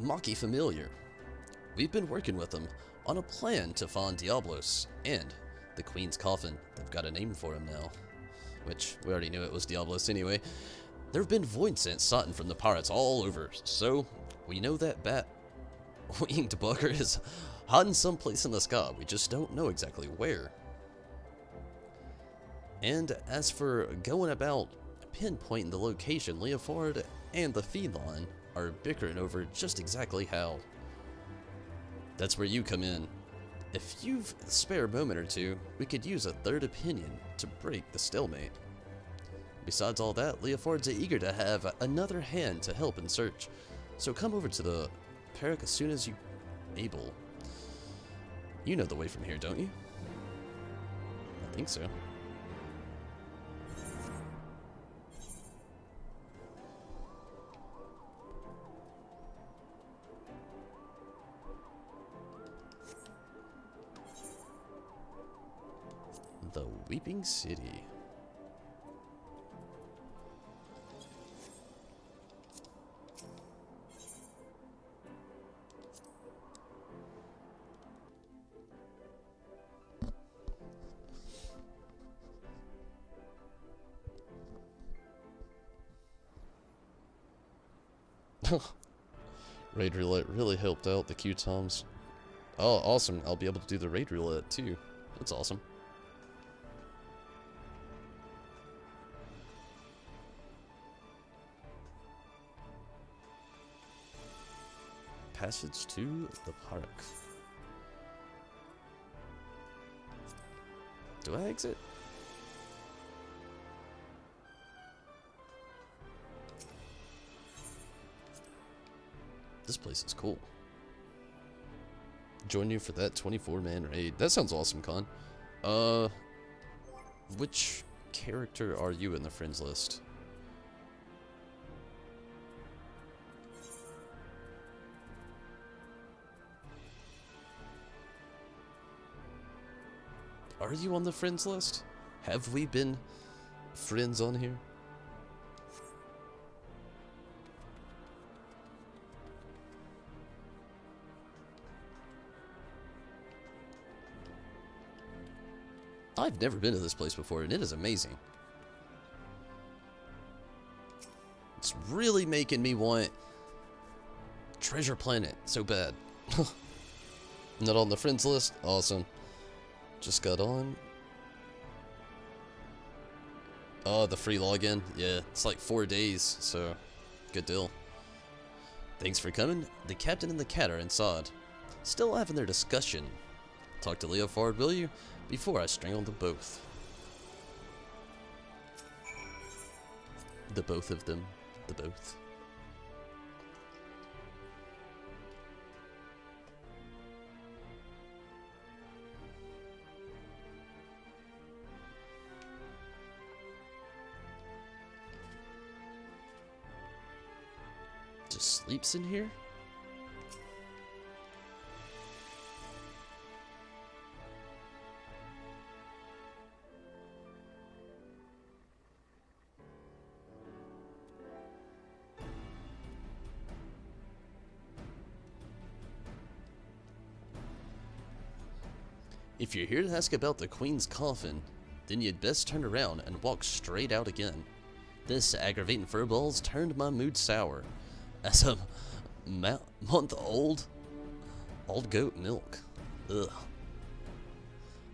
Maki familiar? We've been working with them on a plan to find Diablos and the Queen's Coffin. They've got a name for him now, which we already knew it was Diablos anyway. There have been void scents sighted from the pirates all over, so we know that bat-winged bugger is hiding someplace in the sky. We just don't know exactly where. And as for going about pinpointing the location, Leofard and the feline are bickering over just exactly how. That's where you come in. If you've a spare moment or two, we could use a third opinion to break the stalemate. Besides all that, Leofard's eager to have another hand to help in search, so come over to the Peric as soon as you're able. You know the way from here, don't you? I think so. The Weeping City. Raid roulette really helped out the Q-Toms. Oh, awesome. I'll be able to do the raid roulette too. That's awesome. Passage to the park. Do I exit? This place is cool. Join you for that 24-man raid. That sounds awesome, Con. Which character are you in the friends list? Are you on the friends list? Have we been friends on here? I've never been to this place before, and it is amazing. really making me want Treasure Planet so bad. Not on the friends list? Awesome. Just got on. Oh, the free login? Yeah, it's like 4 days, so good deal. Thanks for coming. The captain and the cat are inside, still having their discussion. Talk to Leofard, will you? Before I strangle them both. The both of them. The both. Just sleeps in here? If you're here to ask about the Queen's coffin, then you'd best turn around and walk straight out again. This aggravating furball's turned my mood sour. As a month old goat milk. Ugh.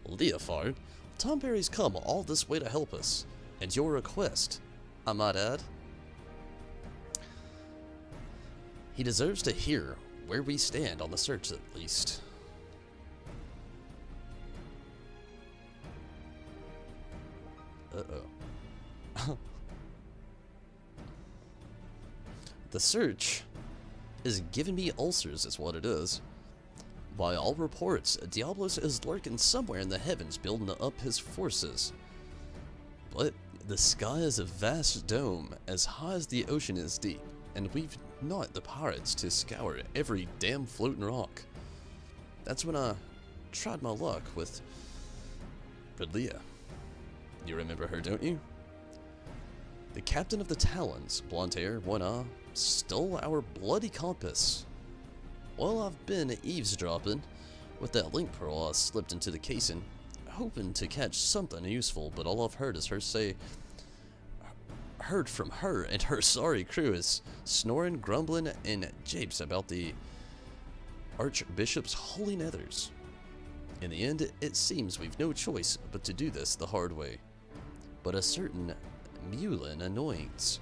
Leofard, Tomberry's come all this way to help us, and your request, I might add. He deserves to hear where we stand on the search, at least. Uh-oh. The search is giving me ulcers, is what it is. By all reports, Diablos is lurking somewhere in the heavens building up his forces. But the sky is a vast dome, as high as the ocean is deep, and we've not the pirates to scour every damn floating rock. That's when I tried my luck with Bradlea. You remember her, don't you? The captain of the Talons, blonde hair, one eye, stole our bloody compass. Well, I've been eavesdropping with that link pearl I slipped into the casing, hoping to catch something useful, but all I've heard is her say, heard from her and her sorry crew is snoring, grumbling, and japes about the Archbishop's holy nethers. In the end, it seems we've no choice but to do this the hard way. But a certain Mulin annoyance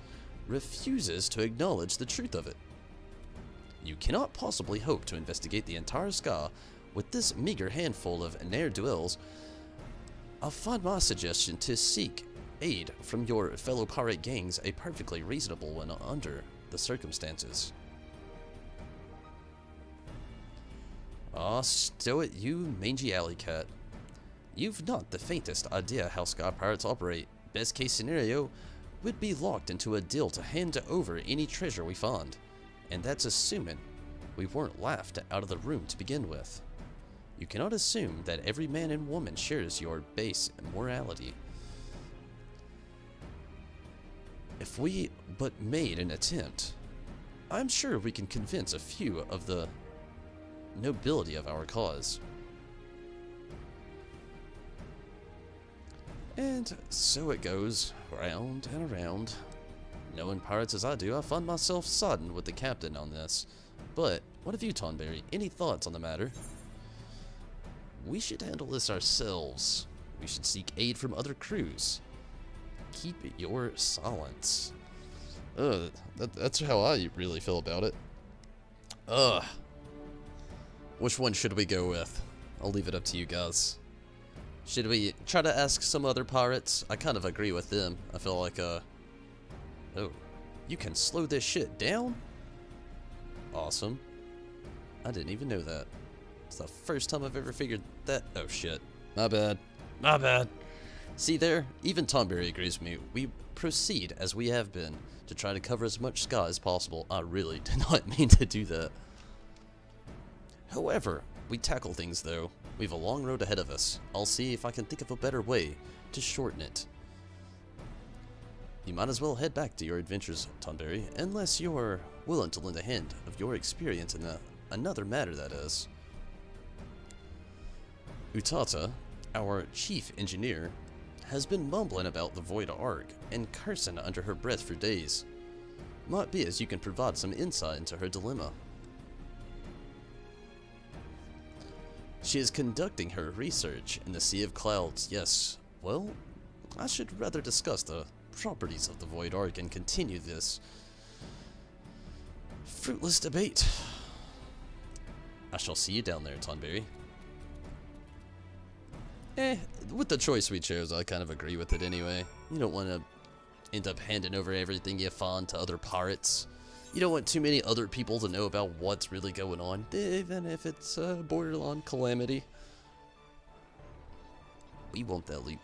refuses to acknowledge the truth of it. You cannot possibly hope to investigate the entire sky with this meager handful of ne'er-do-wells. I'll find my suggestion to seek aid from your fellow pirate gangs a perfectly reasonable one under the circumstances. Ah, stow it, you mangy alley cat. You've not the faintest idea how sky pirates operate. Best case scenario would be locked into a deal to hand over any treasure we find, and that's assuming we weren't laughed out of the room to begin with. You cannot assume that every man and woman shares your base morality. If we but made an attempt, I'm sure we can convince a few of the nobility of our cause. And so it goes, round and around. Knowing pirates as I do, I find myself sodden with the captain on this. But, what of you, Tonberry? Any thoughts on the matter? We should handle this ourselves. We should seek aid from other crews. Keep your silence. That's how I really feel about it. Which one should we go with? I'll leave it up to you guys. Should we try to ask some other pirates? I kind of agree with them. I feel like, oh, you can slow this shit down? Awesome. I didn't even know that. It's the first time I've ever figured that. Oh shit. My bad. My bad. See there? Even Tonberry agrees with me. We proceed as we have been to try to cover as much sky as possible. I really did not mean to do that. However, we tackle things though. We have a long road ahead of us. I'll see if I can think of a better way to shorten it. You might as well head back to your adventures, Tonberry, unless you're willing to lend a hand of your experience in another matter, that is. Utata, our chief engineer, has been mumbling about the Void Ark and cursing under her breath for days. Might be as you can provide some insight into her dilemma. She is conducting her research in the Sea of Clouds. Yes, well, I should rather discuss the properties of the Void Ark and continue this fruitless debate. I shall see you down there, Tonberry. With the choice we chose, I kind of agree with it anyway. You don't want to end up handing over everything you find to other pirates. You don't want too many other people to know about what's really going on, even if it's a borderline calamity. We want that loot.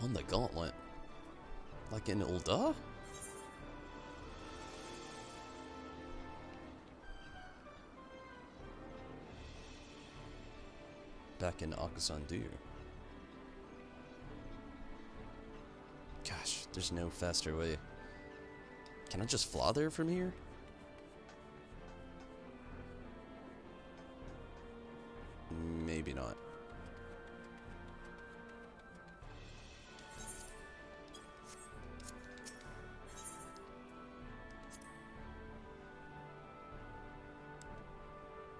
On the gauntlet. Like in Ul'dah? Back in Akasandu. Gosh, there's no faster way. Can I just fly there from here? Maybe not.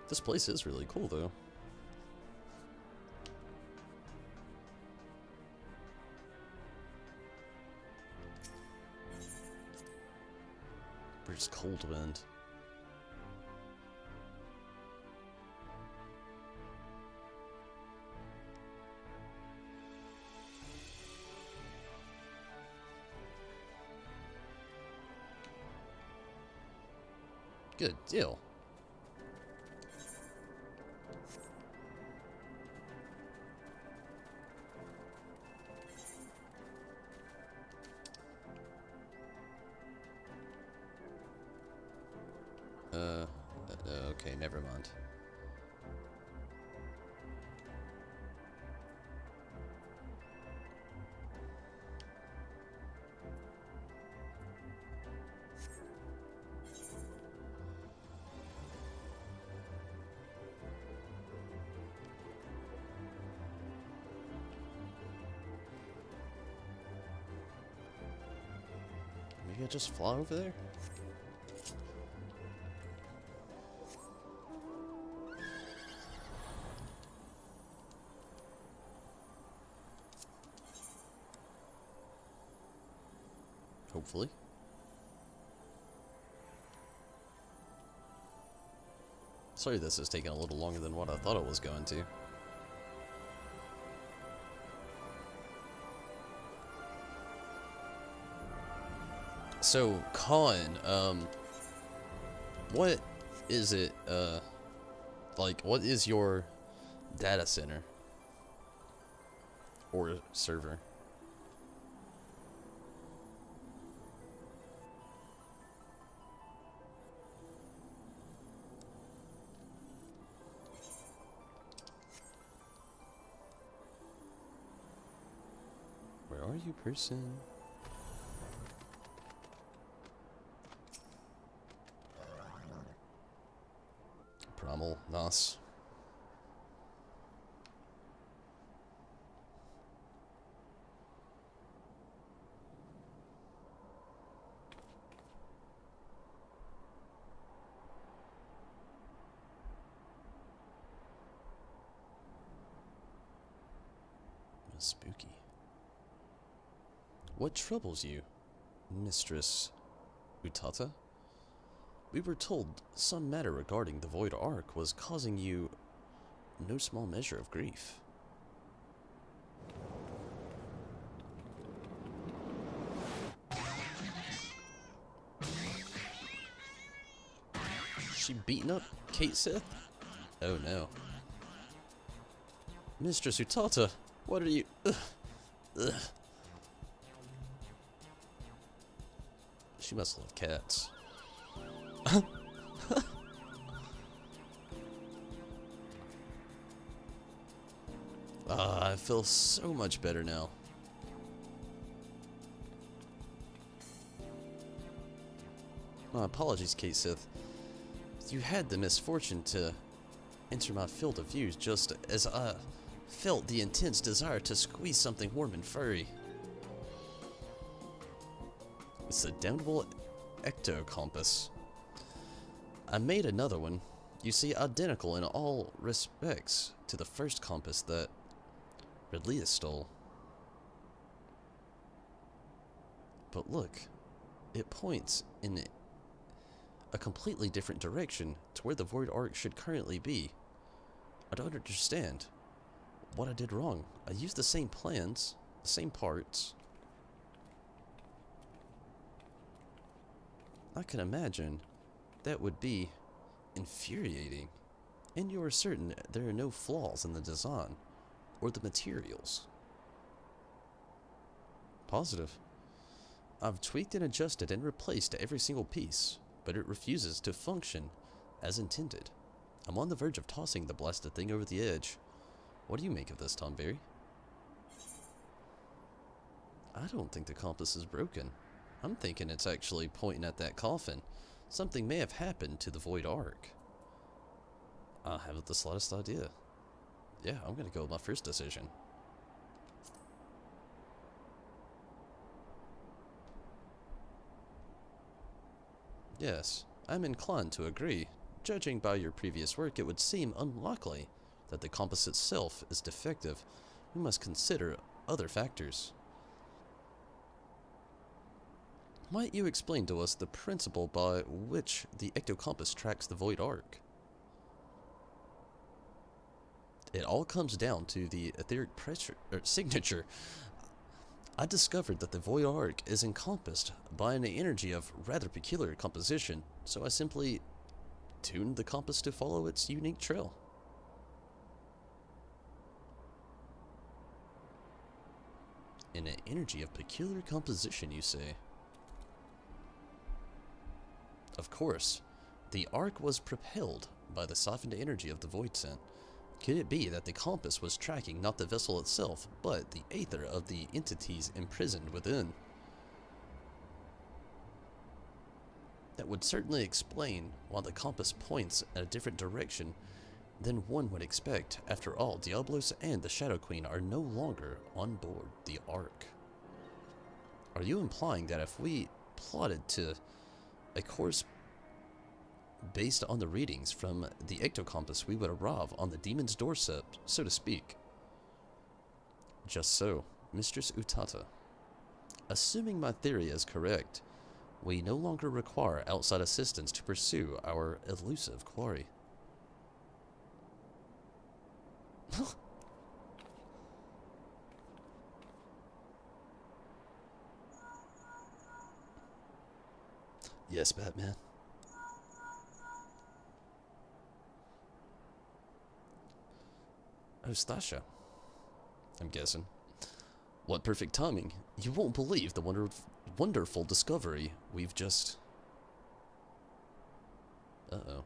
This place is really cool, though. Where's Cold Wind? Good deal. Okay, never mind. Maybe I just fly over there? Hopefully. Sorry this is taking a little longer than what I thought it was going to. So, Khan, what is it, like, what is your data center? Or server? Where are you, person? Promal, Nas. Spooky. What troubles you, Mistress Utata? We were told some matter regarding the Void Ark was causing you no small measure of grief. She beating up Kate Sith? Oh no. Mistress Utata, what are you... Ugh. Ugh. She must love cats. I feel so much better now. My apologies, Kate Sith. You had the misfortune to enter my field of view just as I felt the intense desire to squeeze something warm and furry. It's the damnable ectocompass. I made another one, you see, identical in all respects to the first compass that Redlia stole. But look, it points in a completely different direction to where the Void Ark should currently be. I don't understand what I did wrong. I used the same plans, the same parts. I can imagine that would be infuriating. And you are certain there are no flaws in the design or the materials. Positive. I've tweaked and adjusted and replaced every single piece, but it refuses to function as intended. I'm on the verge of tossing the blasted thing over the edge. What do you make of this, Tom Berry? I don't think the compass is broken. I'm thinking it's actually pointing at that coffin. Something may have happened to the Void Ark. I haven't the slightest idea. Yeah, I'm gonna go with my first decision. Yes, I'm inclined to agree. Judging by your previous work, it would seem unlikely that the compass itself is defective. We must consider other factors. Might you explain to us the principle by which the ectocompass tracks the Void Ark? It all comes down to the etheric pressure signature. I discovered that the Void Ark is encompassed by an energy of rather peculiar composition, so I simply tuned the compass to follow its unique trail. In an energy of peculiar composition, you say? Of course, the Ark was propelled by the siphoned energy of the Void Scent. Could it be that the compass was tracking not the vessel itself, but the aether of the entities imprisoned within? That would certainly explain why the compass points at a different direction than one would expect. After all, Diablos and the Shadow Queen are no longer on board the Ark. Are you implying that if we plotted to a course based on the readings from the ectocompass, we would arrive on the demon's doorstep, so to speak? Just so, Mistress Utata. Assuming my theory is correct, we no longer require outside assistance to pursue our elusive quarry. Yes, Batman. Oh, Stasha. I'm guessing. What perfect timing. You won't believe the wonderful discovery we've just... Uh-oh.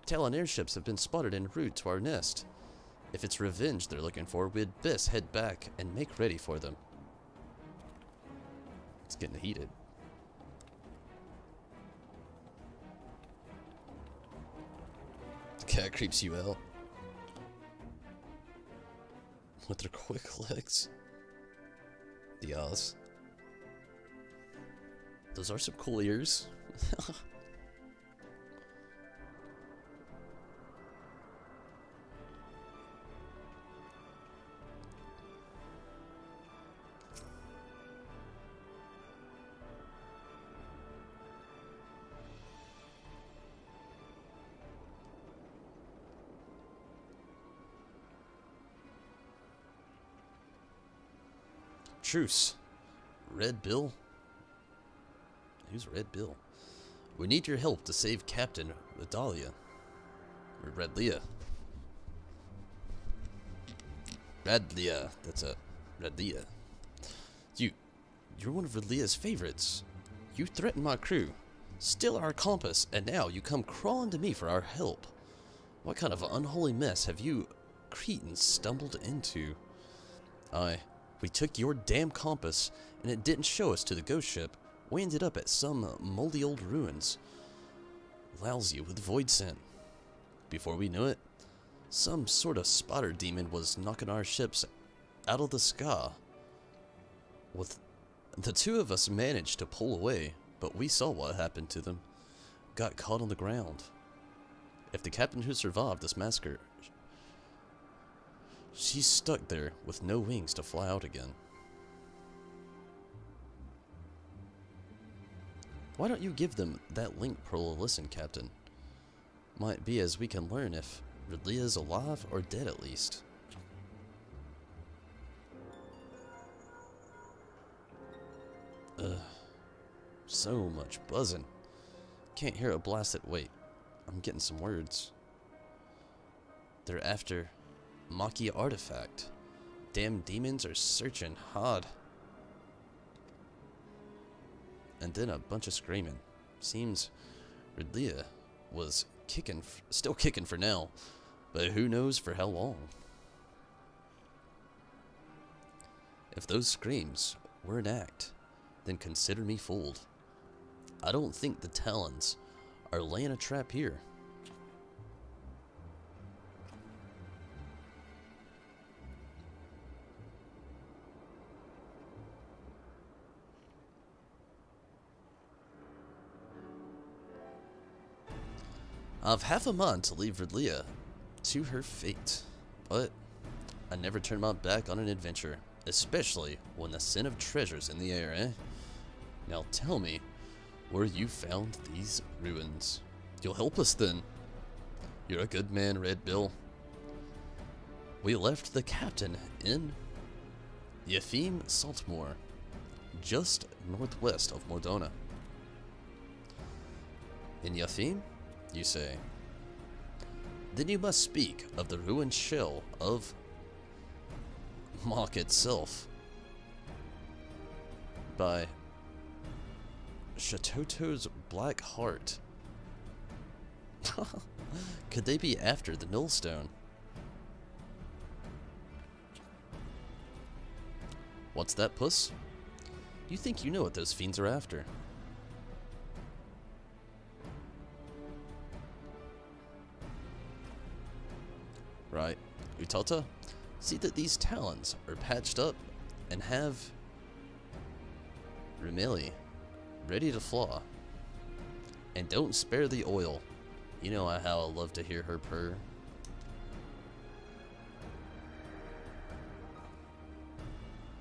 Talon airships have been spotted en route to our nest. If it's revenge they're looking for, we'd best head back and make ready for them. It's getting heated. The cat creeps you out. With their quick legs. The Oz. Those are some cool ears. Truce. Red Bill? Who's Red Bill? We need your help to save Captain Redalia. Or Redlia. Redlia. That's it. Redlia. You're one of Redlia's favorites. You threatened my crew, steal our compass, and now you come crawling to me for our help. What kind of unholy mess have you Cretans stumbled into? We took your damn compass, and it didn't show us to the ghost ship. We ended up at some moldy old ruins. Lousy with void scent. Before we knew it, Some sort of spotter demon was knocking our ships out of the sky. With the two of us managed to pull away, but we saw what happened to them. Got caught on the ground. If the captain who survived this massacre, she's stuck there with no wings to fly out again. Why don't you give them that link Pearl to listen, Captain? Might be as we can learn if Ridley is alive or dead at least. Ugh. So much buzzing. Can't hear a blasted. Wait, I'm getting some words. They're after Maki artifact. Damn demons are searching hard. And then a bunch of screaming. Seems Ridley was kicking, still kicking for now, but who knows for how long. If those screams were an act, then consider me fooled. I don't think the Talons are laying a trap here. I've half a mind to leave Ridley to her fate, but I never turn my back on an adventure, especially when the scent of treasure's in the air, eh? Now tell me where you found these ruins. You'll help us then. You're a good man, Red Bill. We left the captain in XIV Saltmoor, just northwest of Mordona. In XIV, you say? Then you must speak of the ruined shell of Mach itself by Shatoto's Black Heart. Could they be after the millstone? What's that, puss? You think you know what those fiends are after? Right. Utata, see that these talons are patched up and have Rumeli ready to fly. And don't spare the oil. You know how I love to hear her purr.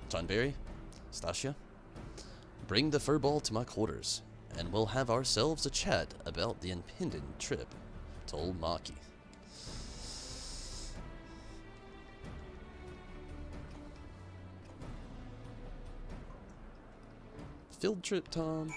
Tonberry, Stasia, bring the furball to my quarters, and we'll have ourselves a chat about the impending trip to Old Maki. Field trip, Tom.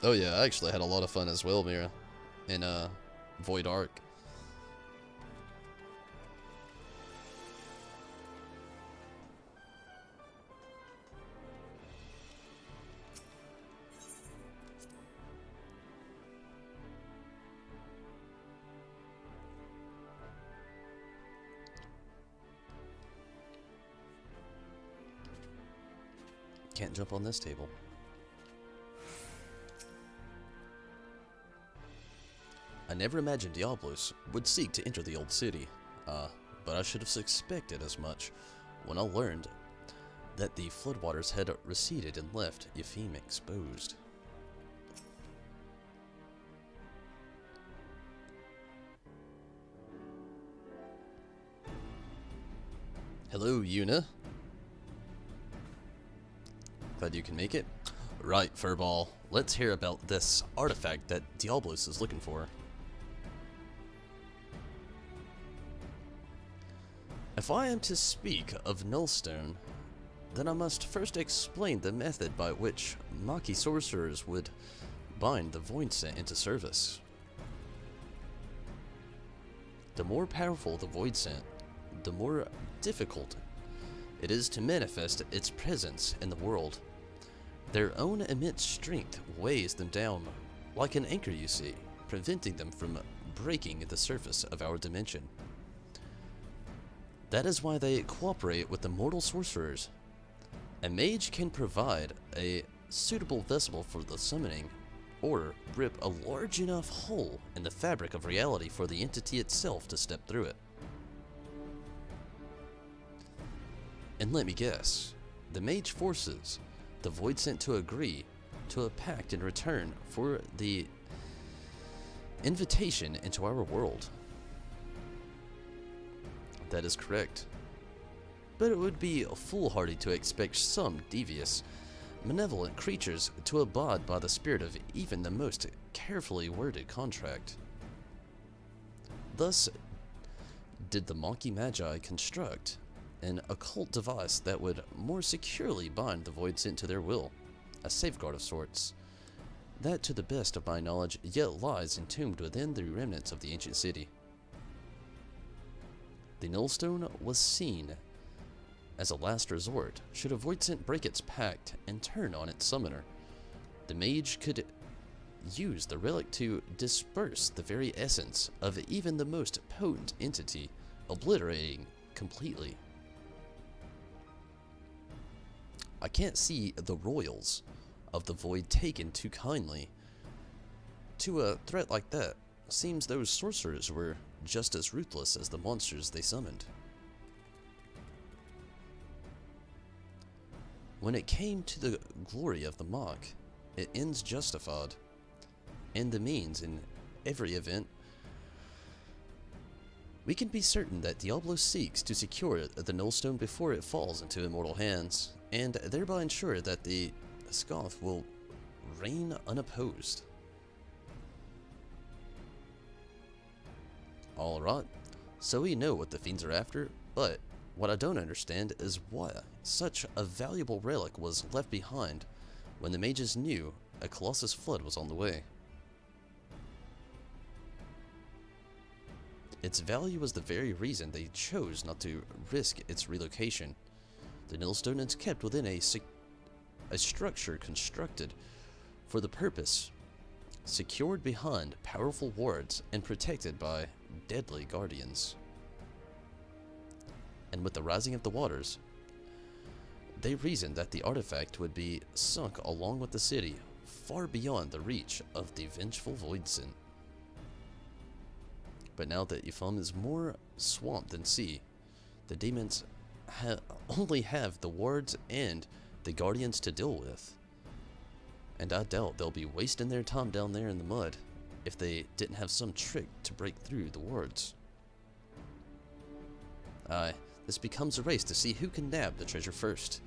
Oh yeah, I actually had a lot of fun as well, Mira, in Void Ark. Can't jump on this table. I never imagined Diablos would seek to enter the old city, but I should have suspected as much when I learned that the floodwaters had receded and left XIV exposed. Hello, Yuna. Glad you can make it. Right, Furball. Let's hear about this artifact that Diablos is looking for. If I am to speak of Nullstone, then I must first explain the method by which Maki sorcerers would bind the Void Scent into service. The more powerful the Void Scent, the more difficult it is to manifest its presence in the world. Their own immense strength weighs them down like an anchor, you see, preventing them from breaking the surface of our dimension. That is why they cooperate with the mortal sorcerers. A mage can provide a suitable vessel for the summoning, or rip a large enough hole in the fabric of reality for the entity itself to step through it. And let me guess, the mage forces the Voidsent to agree to a pact in return for the invitation into our world. That is correct. But it would be foolhardy to expect some devious, malevolent creatures to abide by the spirit of even the most carefully worded contract. Thus did the Monkey Magi construct an occult device that would more securely bind the Voidsent to their will, a safeguard of sorts, that to the best of my knowledge yet lies entombed within the remnants of the ancient city. The Nullstone was seen as a last resort should a Voidsent break its pact and turn on its summoner. The mage could use the relic to disperse the very essence of even the most potent entity, obliterating completely. I can't see the royals of the void taken too kindly to a threat like that. Seems those sorcerers were just as ruthless as the monsters they summoned. When it came to the glory of the mock, it ends justified, and the means in every event. We can be certain that Diablo seeks to secure the Nullstone before it falls into immortal hands, and thereby ensure that the Scoth will reign unopposed. Alright, so we know what the fiends are after, but what I don't understand is why such a valuable relic was left behind when the mages knew a Colossus flood was on the way. Its value was the very reason they chose not to risk its relocation. The Nullstone is kept within a structure constructed for the purpose, secured behind powerful wards and protected by deadly guardians. And with the rising of the waters, they reasoned that the artifact would be sunk along with the city, far beyond the reach of the vengeful Voidsent. But now that XIV is more swamp than sea, the demons only have the wards and the guardians to deal with. And I doubt they'll be wasting their time down there in the mud if they didn't have some trick to break through the wards. Aye, this becomes a race to see who can nab the treasure first,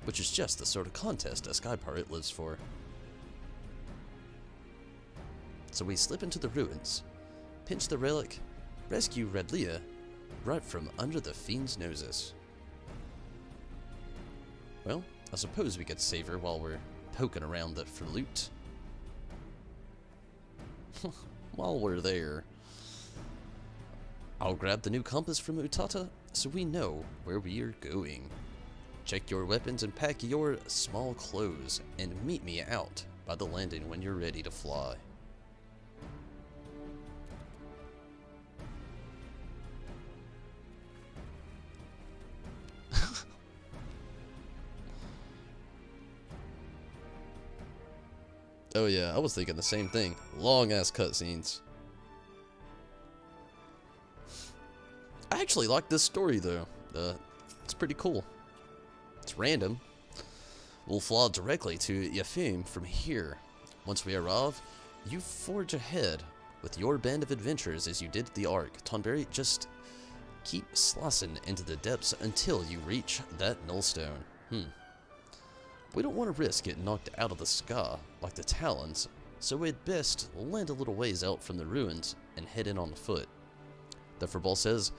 which is just the sort of contest a sky pirate lives for. So we slip into the ruins, pinch the relic, rescue Redlia right from under the fiend's noses. Well, I suppose we could save her while we're poking around for loot. While we're there, I'll grab the new compass from Utata so we know where we are going. Check your weapons and pack your small clothes, and meet me out by the landing when you're ready to fly. Oh yeah, I was thinking the same thing. Long ass cutscenes. I actually like this story though. It's pretty cool. It's random. We'll fly directly to XIV from here. Once we arrive, you forge ahead with your band of adventurers as you did the Ark. Tonberry, just keep slicing into the depths until you reach that Nullstone. We don't want to risk getting knocked out of the sky like the Talons, so we'd best land a little ways out from the ruins and head in on foot. The Furball says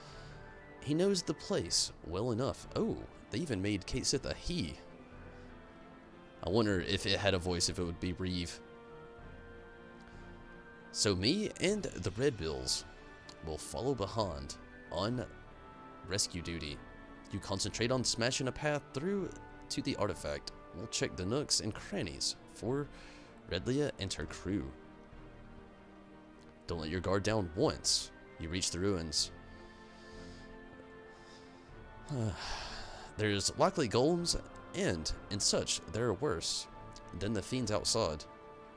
he knows the place well enough. Oh, they even made Kate Sith a he. I wonder if it had a voice, if it would be Reeve. So me and the Red Bills will follow behind on rescue duty. You concentrate on smashing a path through to the artifact. We'll check the nooks and crannies for Redlia and her crew. Don't let your guard down once you reach the ruins. There's likely golems and such that are worse than the fiends outside.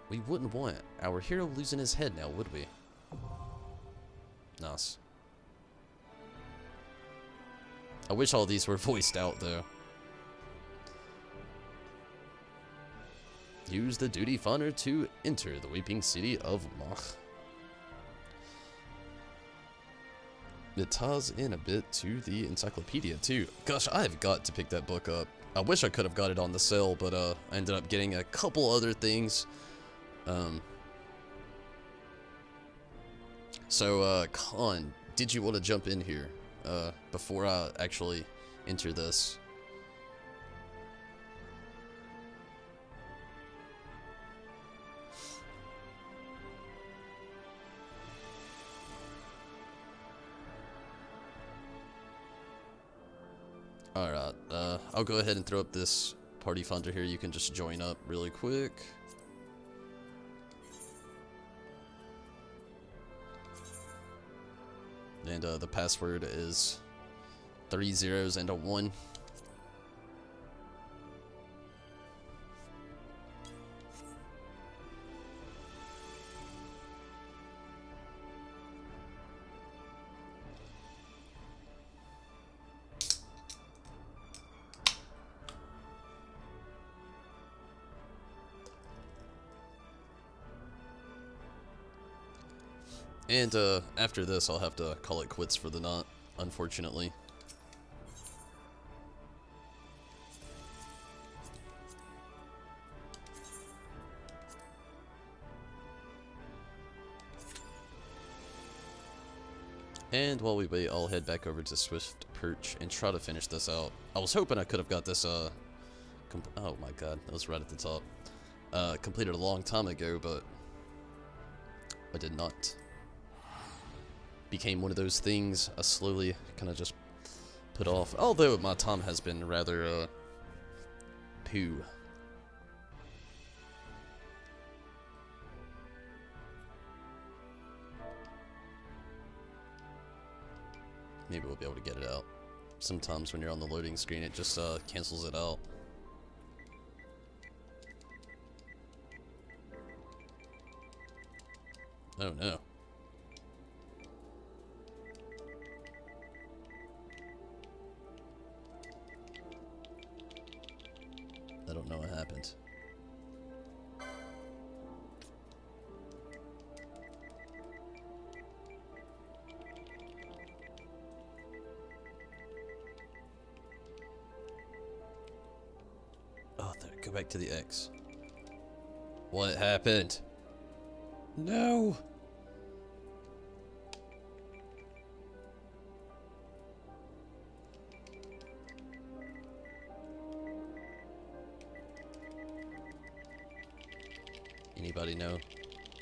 We wouldn't want our hero losing his head now, would we? Nice. I wish all these were voiced out, though. Use the duty finder to enter the weeping city of Mach. It ties in a bit to the encyclopedia, too. Gosh, I've got to pick that book up. I wish I could have got it on the sale, but I ended up getting a couple other things. So, Khan, did you want to jump in here before I actually enter this? Alright, I'll go ahead and throw up this party funder here. You can just join up really quick. And the password is 3 zeros and a 1. And after this, I'll have to call it quits for the night, unfortunately. And while we wait, I'll head back over to Swift Perch and try to finish this out. I was hoping I could have got this, oh my god, that was right at the top. Completed a long time ago, but I did not. Became one of those things I slowly kind of just put off. Although my time has been rather, poo. Maybe we'll be able to get it out. Sometimes when you're on the loading screen, it just cancels it out. Oh no. I don't know what happened. Oh, there, go back to the X. What happened? No! Anybody know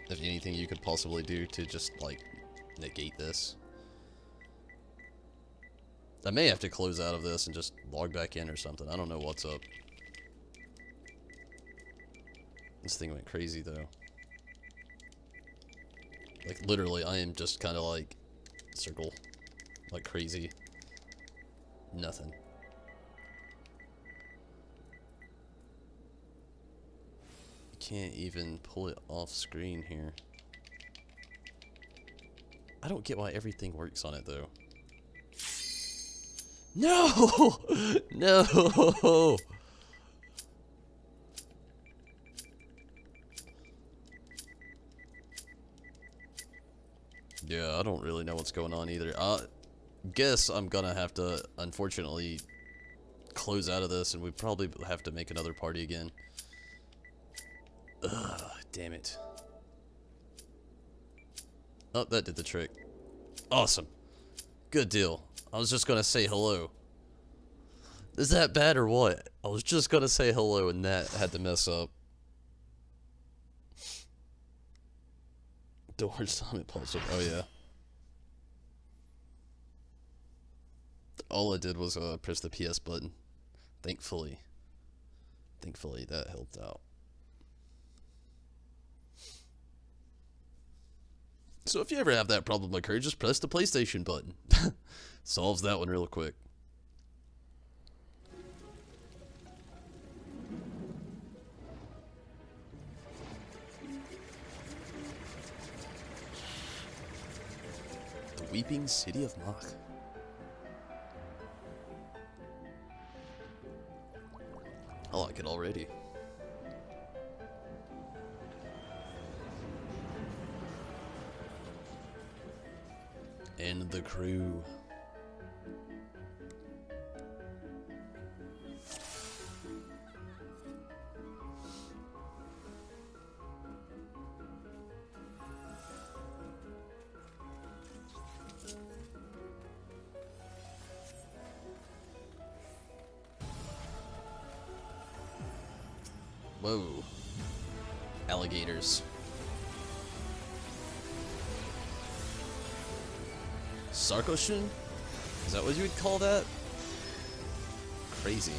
if anything you could possibly do to just, like, negate this? I may have to close out of this and just log back in or something. I don't know what's up. This thing went crazy, though. Like, literally, I am just kind of, like, circle like crazy. Nothing. Can't even pull it off screen here. I don't get why everything works on it though. No! No! Yeah, I don't really know what's going on either. I guess I'm gonna have to, unfortunately, close out of this, and we probably have to make another party again. Ugh, damn it. Oh, that did the trick. Awesome. Good deal. I was just gonna say hello. Is that bad or what? I was just gonna say hello and that had to mess up. Doors time it pops up. Oh yeah. All I did was press the PS button. Thankfully that helped out. So if you ever have that problem occur, just press the PlayStation button. Solves that one real quick. Weeping City of Mach. I like it already. And the crew. Whoa. Alligators. Sarkoshun? Is that what you would call that? Crazy.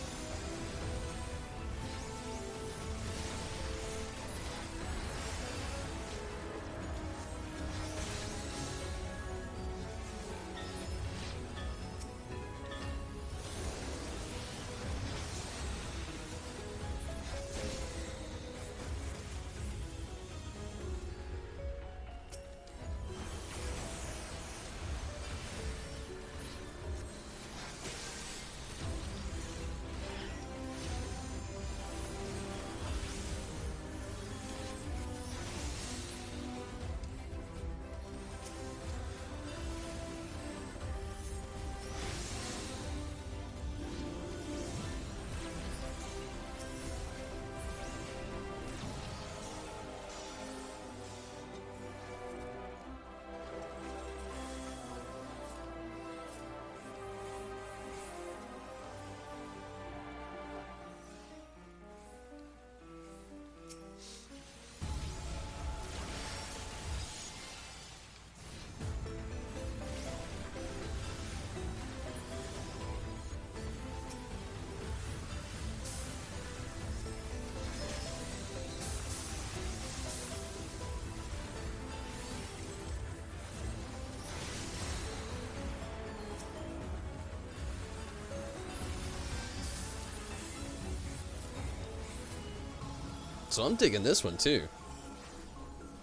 So I'm digging this one too.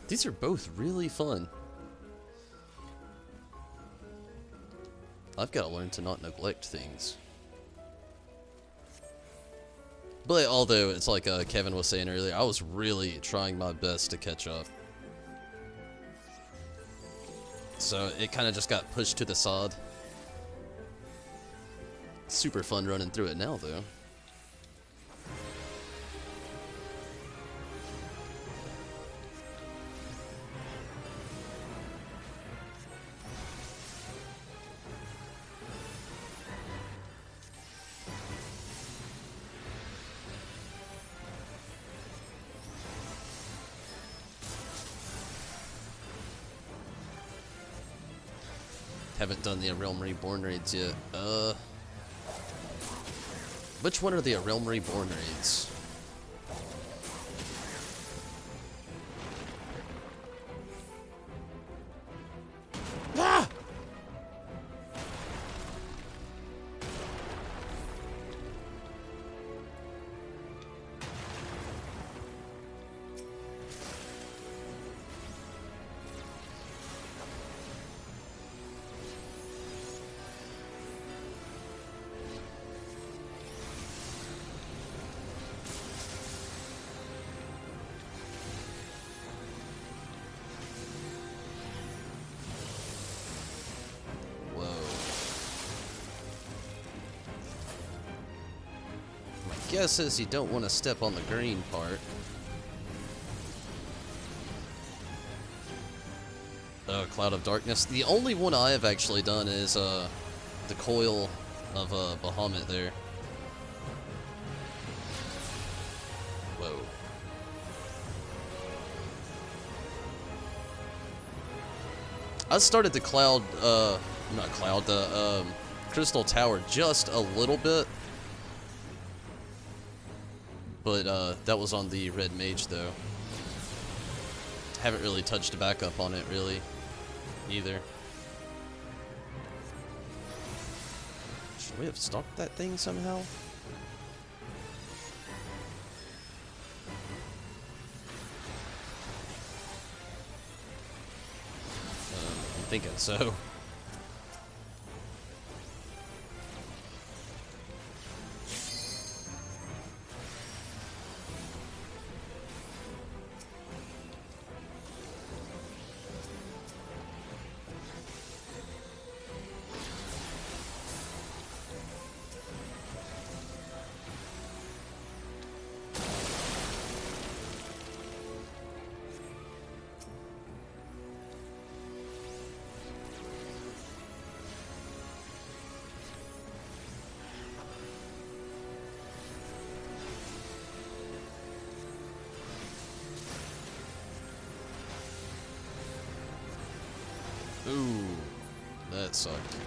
These are both really fun. I've got to learn to not neglect things. But although it's like Kevin was saying earlier, I was really trying my best to catch up. So it kind of just got pushed to the side. Super fun running through it now though. Haven't done the Realm Reborn raids yet. Which one are the Realm Reborn raids? Ah! Guess is you don't want to step on the green part. Cloud of Darkness. The only one I have actually done is the coil of Bahamut there. Whoa. I started the Cloud, not Cloud, the Crystal Tower just a little bit. But that was on the Red Mage though. Haven't really touched back up on it really either. Should we have stopped that thing somehow? I'm thinking so. that sucked.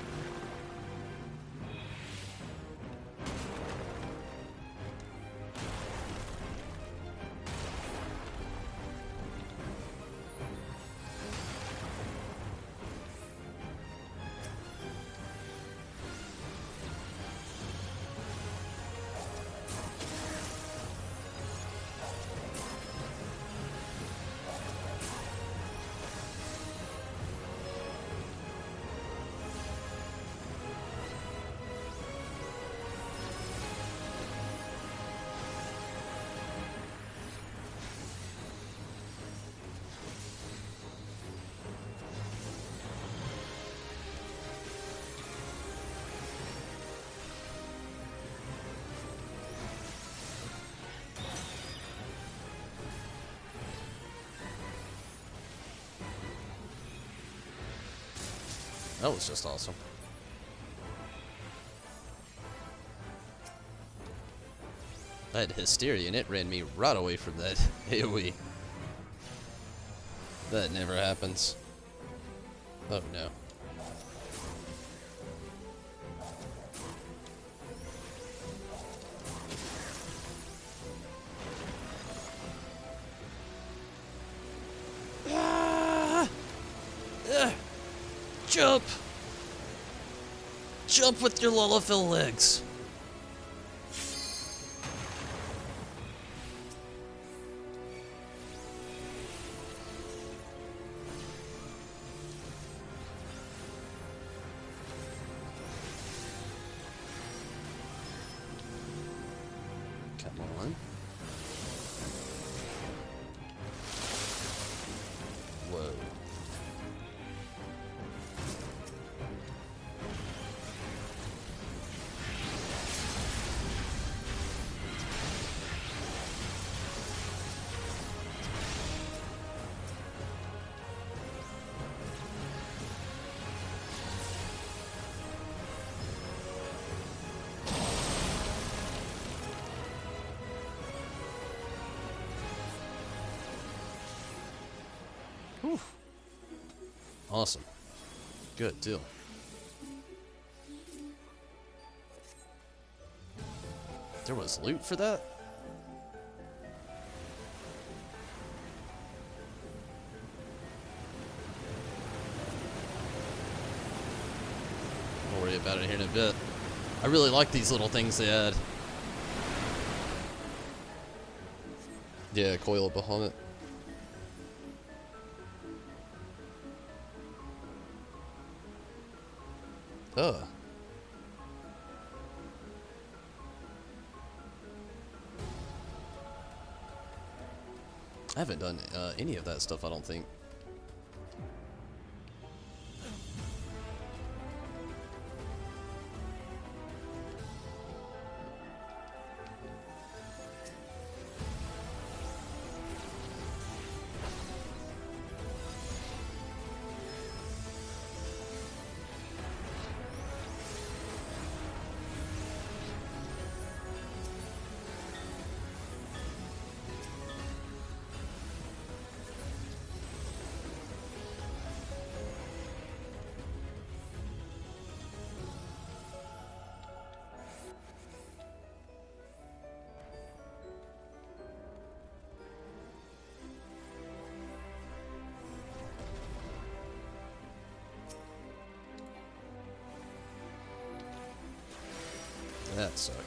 That was just awesome. I had Hysteria and it ran me right away from that AoE. That never happens. Oh no. Ah! Jump! Jump with your Lullafil legs. Come on. Whoa. Whew. Awesome. Good deal. There was loot for that? We'll worry about it here in a bit. I really like these little things they add. Yeah, coil of Bahamut. Oh. I haven't done any of that stuff, I don't think. That sucked.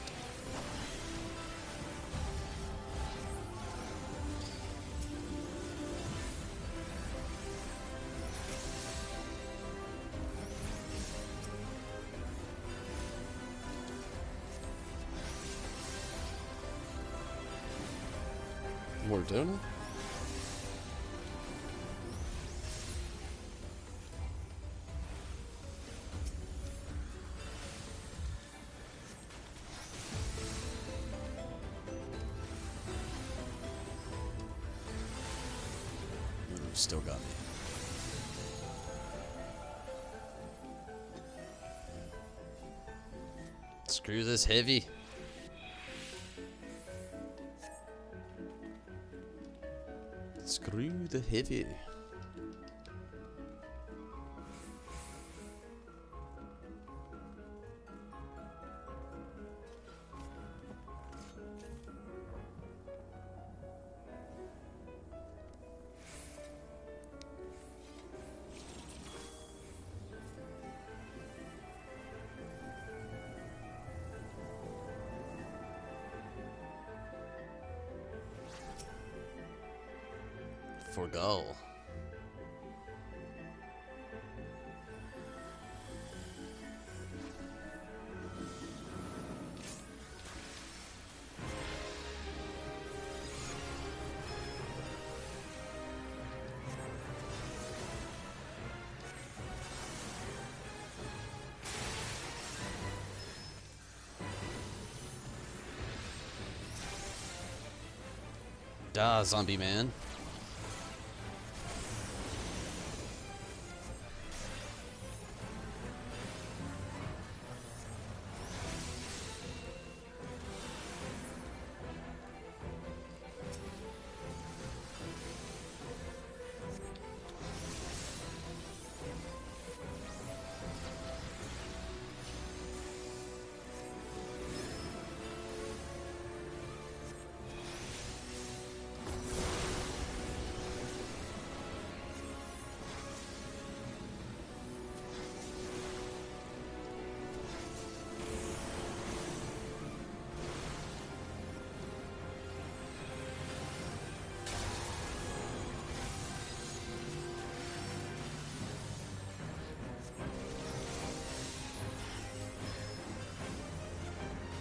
More donut? Still got me. Screw this heavy. Screw the heavy. for Gaul. Die, zombie man.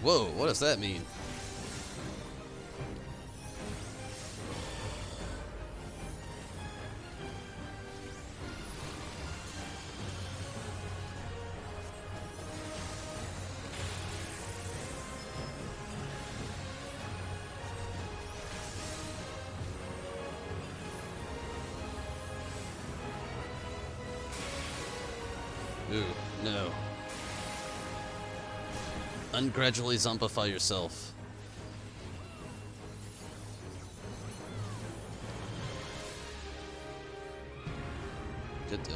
Whoa, what does that mean? Ooh, no. Ungradually zombify yourself. Good deal.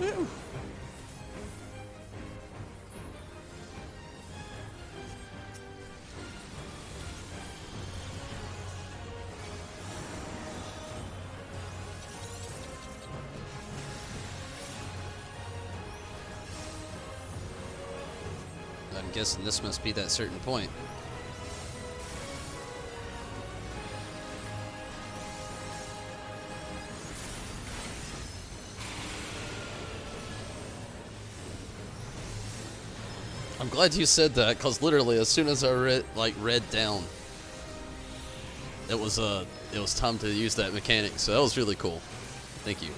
Woo. I'm guessing this must be that certain point. I'm glad you said that, because literally as soon as I read down, it was time to use that mechanic, so that was really cool. Thank you.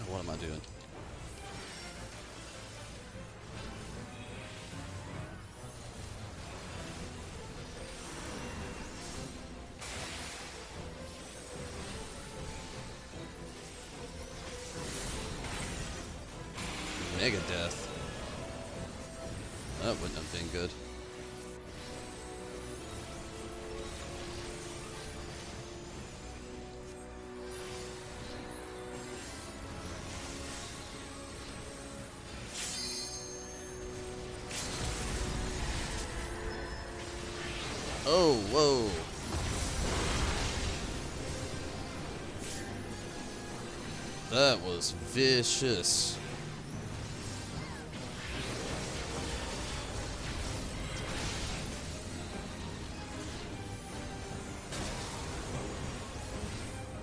What am I doing? Mega death. That wouldn't have been good. Oh, whoa. That was vicious.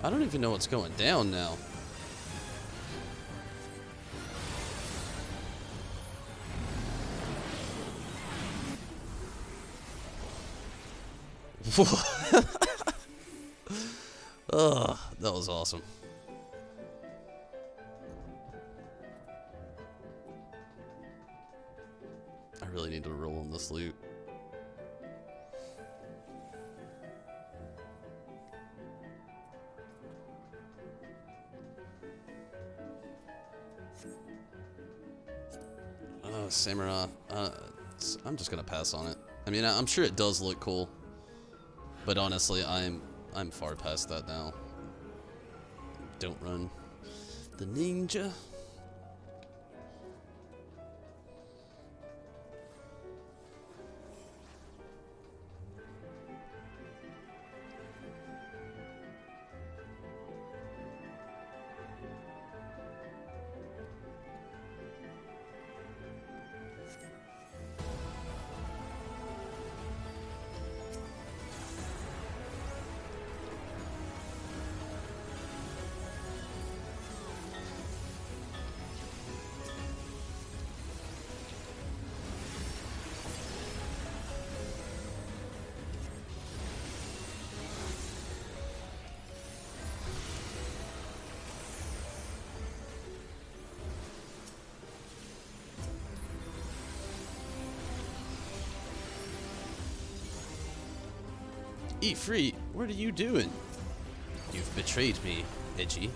I don't even know what's going down now. Ugh, that was awesome. I really need to roll on this loot. Samurai. I'm just gonna pass on it. I mean, I'm sure it does look cool, but honestly, I'm far past that now. Don't run, the ninja. Eat free? What are you doing? You've betrayed me, Edgy.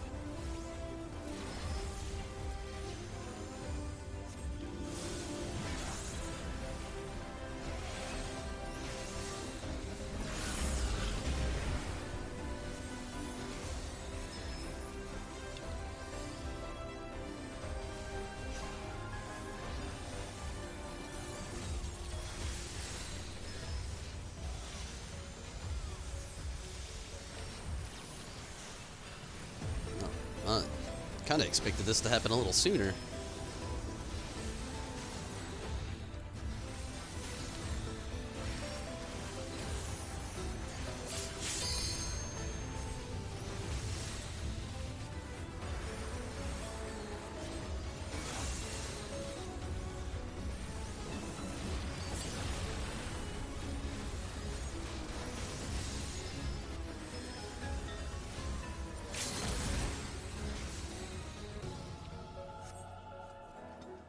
Kind of expected this to happen a little sooner.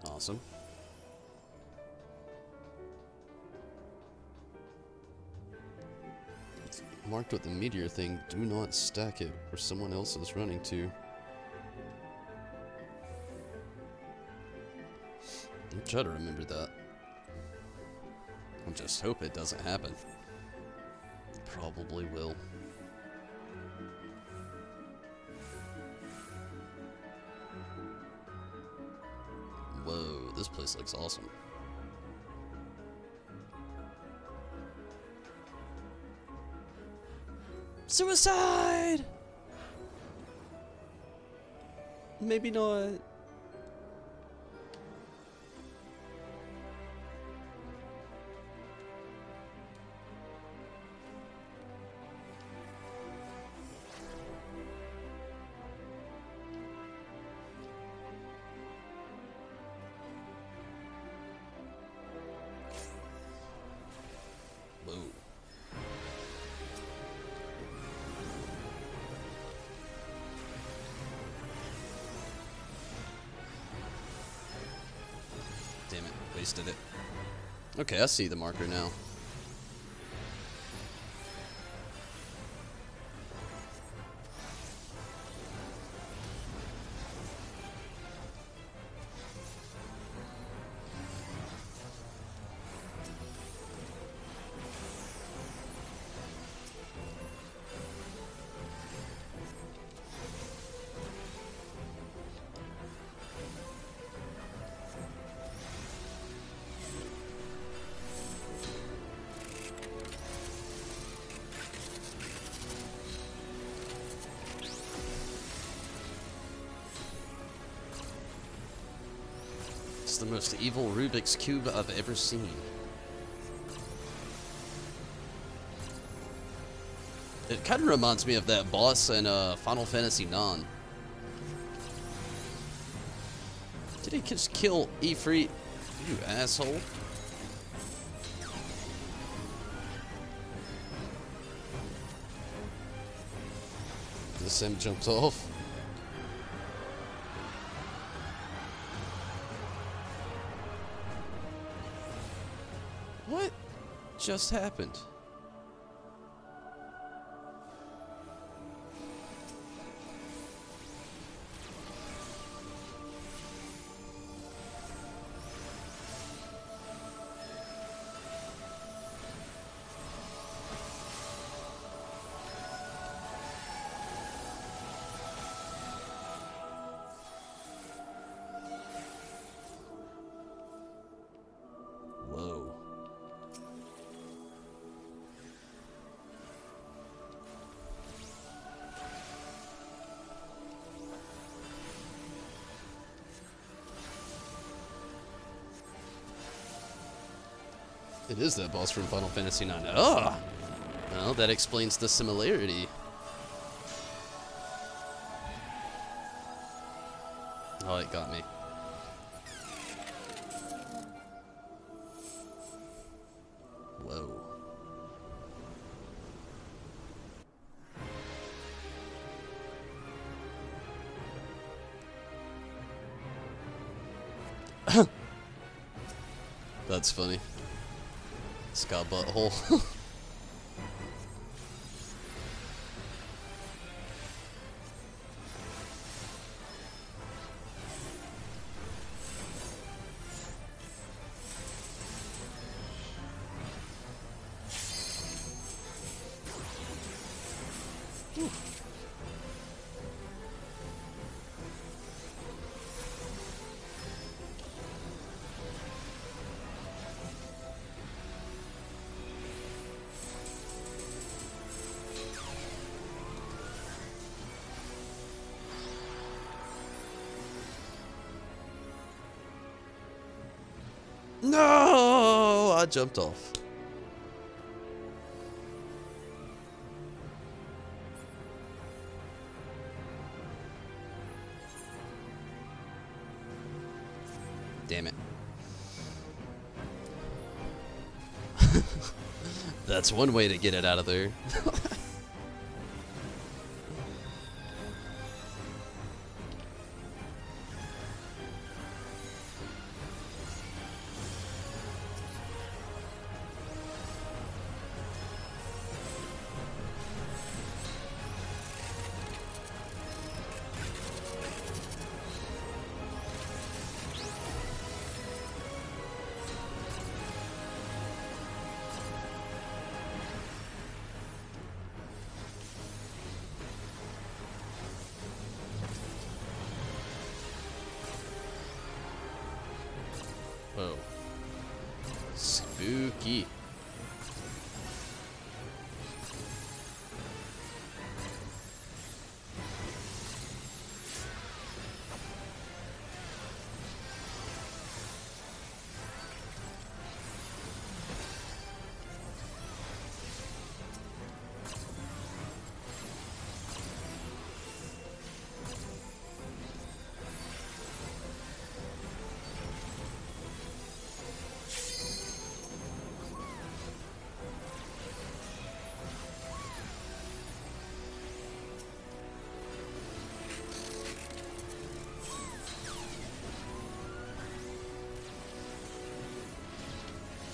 Awesome. It's marked with the meteor thing. Do not stack it where someone else is running to. I'll try to remember that. I just hope it doesn't happen. Probably will. Whoa, this place looks awesome. Suicide! Maybe not. Whoa. Damn it, wasted it. Okay, I see the marker now. It's the most evil Rubik's Cube I've ever seen. It kind of reminds me of that boss in Final Fantasy IX. Did he just kill Ifrit? You asshole. The sim jumps off. What just happened? Whoa. It is that boss from Final Fantasy IX. Ah! Well, that explains the similarity. Oh, it got me. Whoa. That's funny. Ska butthole. No! I jumped off. Damn it. That's one way to get it out of there. Whoa. Spooky.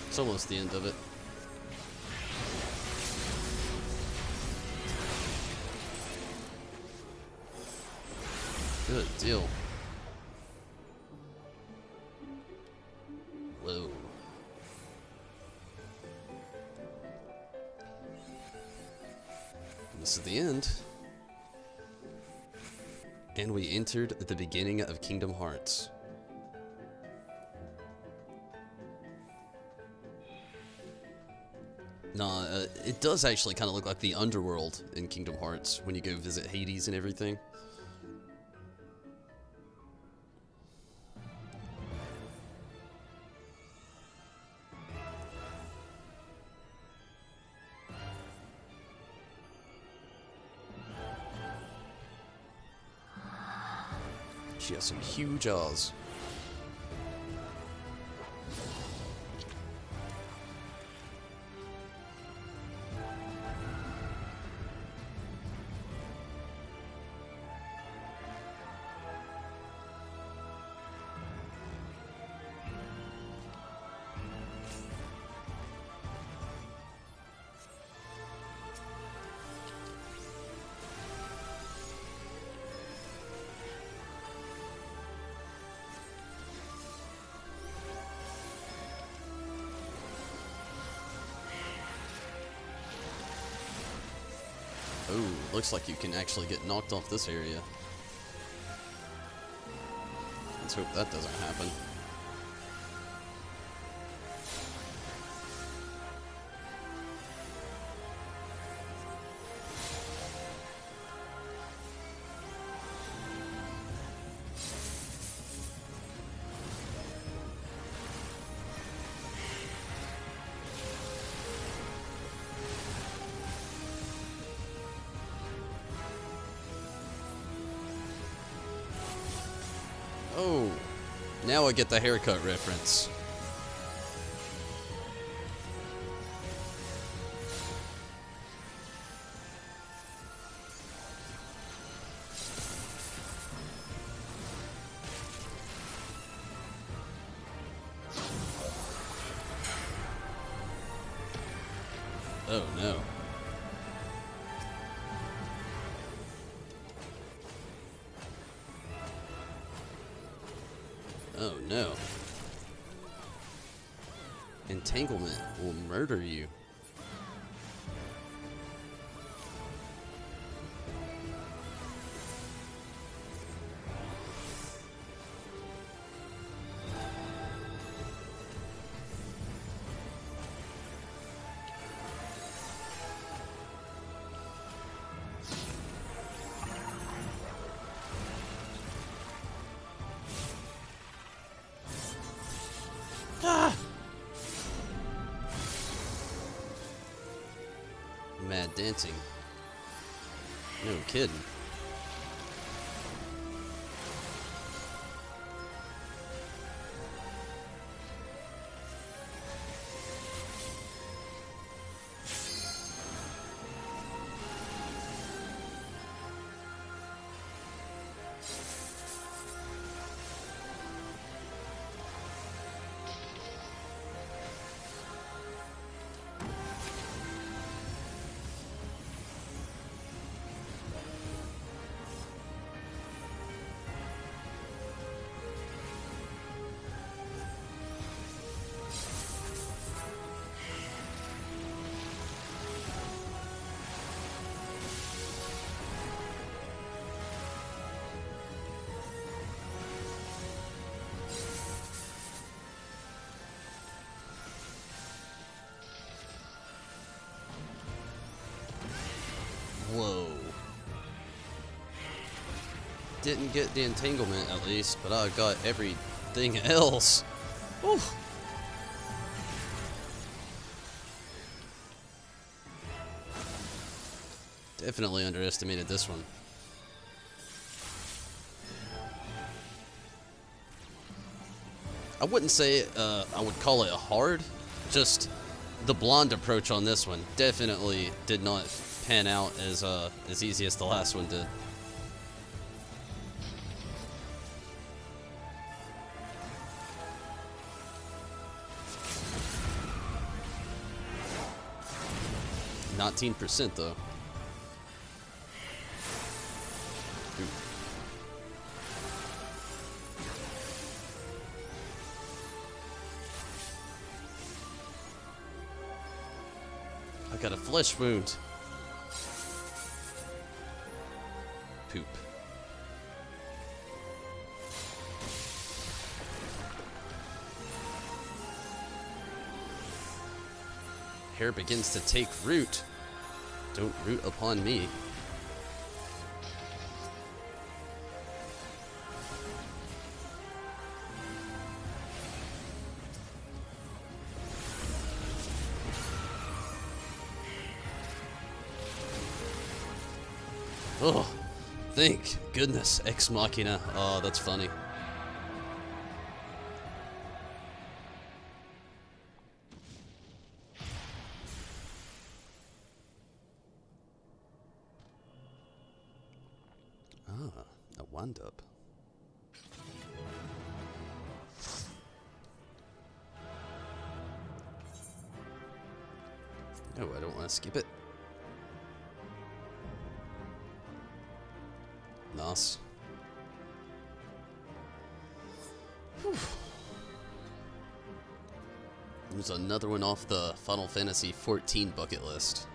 It's almost the end of it. Good deal. Whoa. This is the end. And we entered the beginning of Kingdom Hearts. Nah, it does actually kind of look like the underworld in Kingdom Hearts when you go visit Hades and everything. She has some huge jaws. Ooh, looks like you can actually get knocked off this area. Let's hope that doesn't happen. Oh, now I get the haircut reference. Oh no. Oh no. Entanglement will murder you. Ah! Mad dancing. No kidding. Whoa. Didn't get the entanglement at least, but I got everything else. Whew. Definitely underestimated this one. I wouldn't say I would call it hard, just the blonde approach on this one definitely did not pan out as easy as the last one did. %, though. Ooh. I got a flesh wound. Poop. Hair begins to take root. Don't root upon me. Ugh. Thank goodness, Ex Machina. Oh, that's funny. Ah, a wind-up. No, I don't want to skip it. Nice. Whew. There's another one off the Final Fantasy XIV bucket list.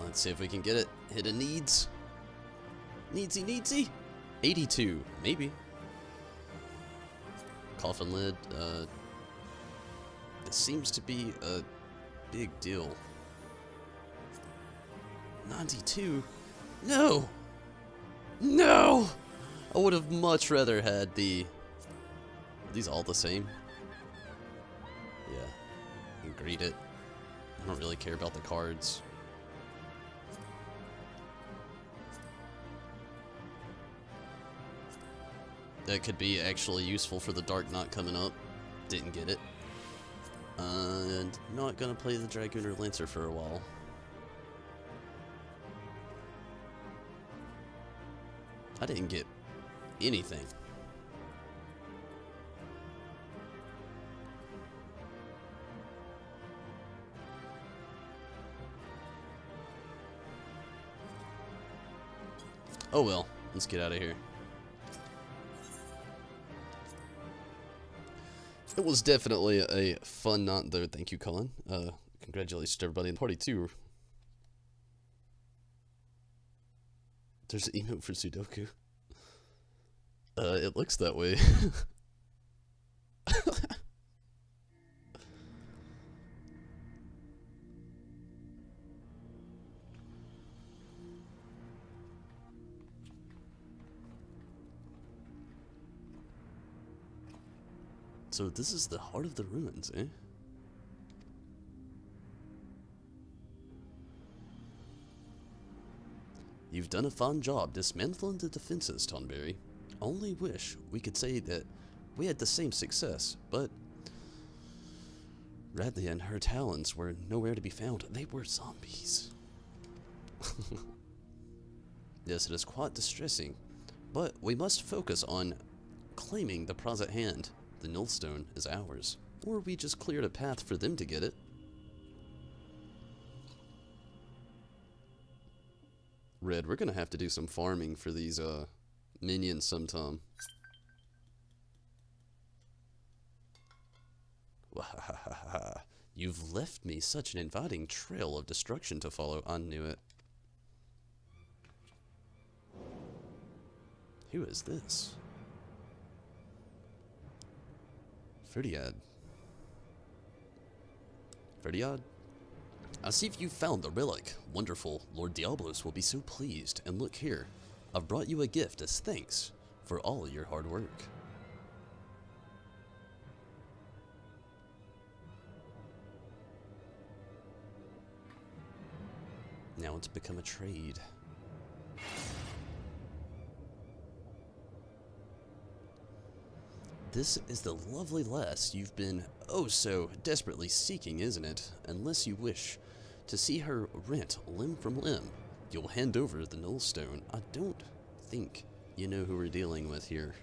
Let's see if we can get it. Hidden needs. Needsy. 82, maybe. Coffin lid. This seems to be a big deal. 92? No! No! I would have much rather had the... Are these all the same? Yeah. You can greet it. I don't really care about the cards. That could be actually useful for the Dark Knot coming up. Didn't get it. And not gonna play the Dragoon or Lancer for a while. I didn't get anything. Oh well, let's get out of here. It was definitely a fun knot there. Thank you, Colin. Congratulations to everybody in party too. There's an emote for Sudoku. It looks that way. So this is the heart of the ruins, eh? You've done a fine job dismantling the defenses, Tonberry. Only wish we could say that we had the same success, but Radley and her talons were nowhere to be found. They were zombies. Yes, it is quite distressing, but we must focus on claiming the prize at hand. The Nullstone is ours. Or we just cleared a path for them to get it. Red, we're gonna have to do some farming for these minions sometime. Wahahaha. You've left me such an inviting trail of destruction to follow. I knew it. Who is this? Ferdiad. Ferdiad? I see if you found the relic. Wonderful. Lord Diablos will be so pleased. And look here. I've brought you a gift as thanks for all your hard work. Now it's become a trade. This is the lovely lass you've been oh so desperately seeking, isn't it? Unless you wish to see her rent limb from limb, you'll hand over the Nullstone. I don't think you know who we're dealing with here.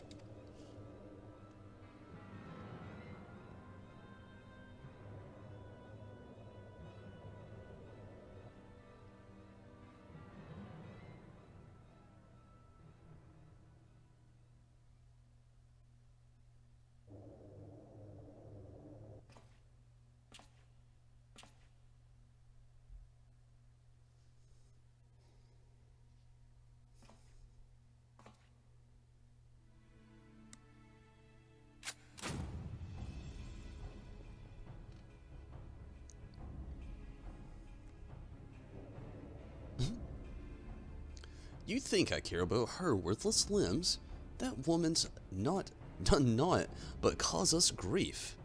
You think I care about her worthless limbs? That woman's not done naught but cause us grief.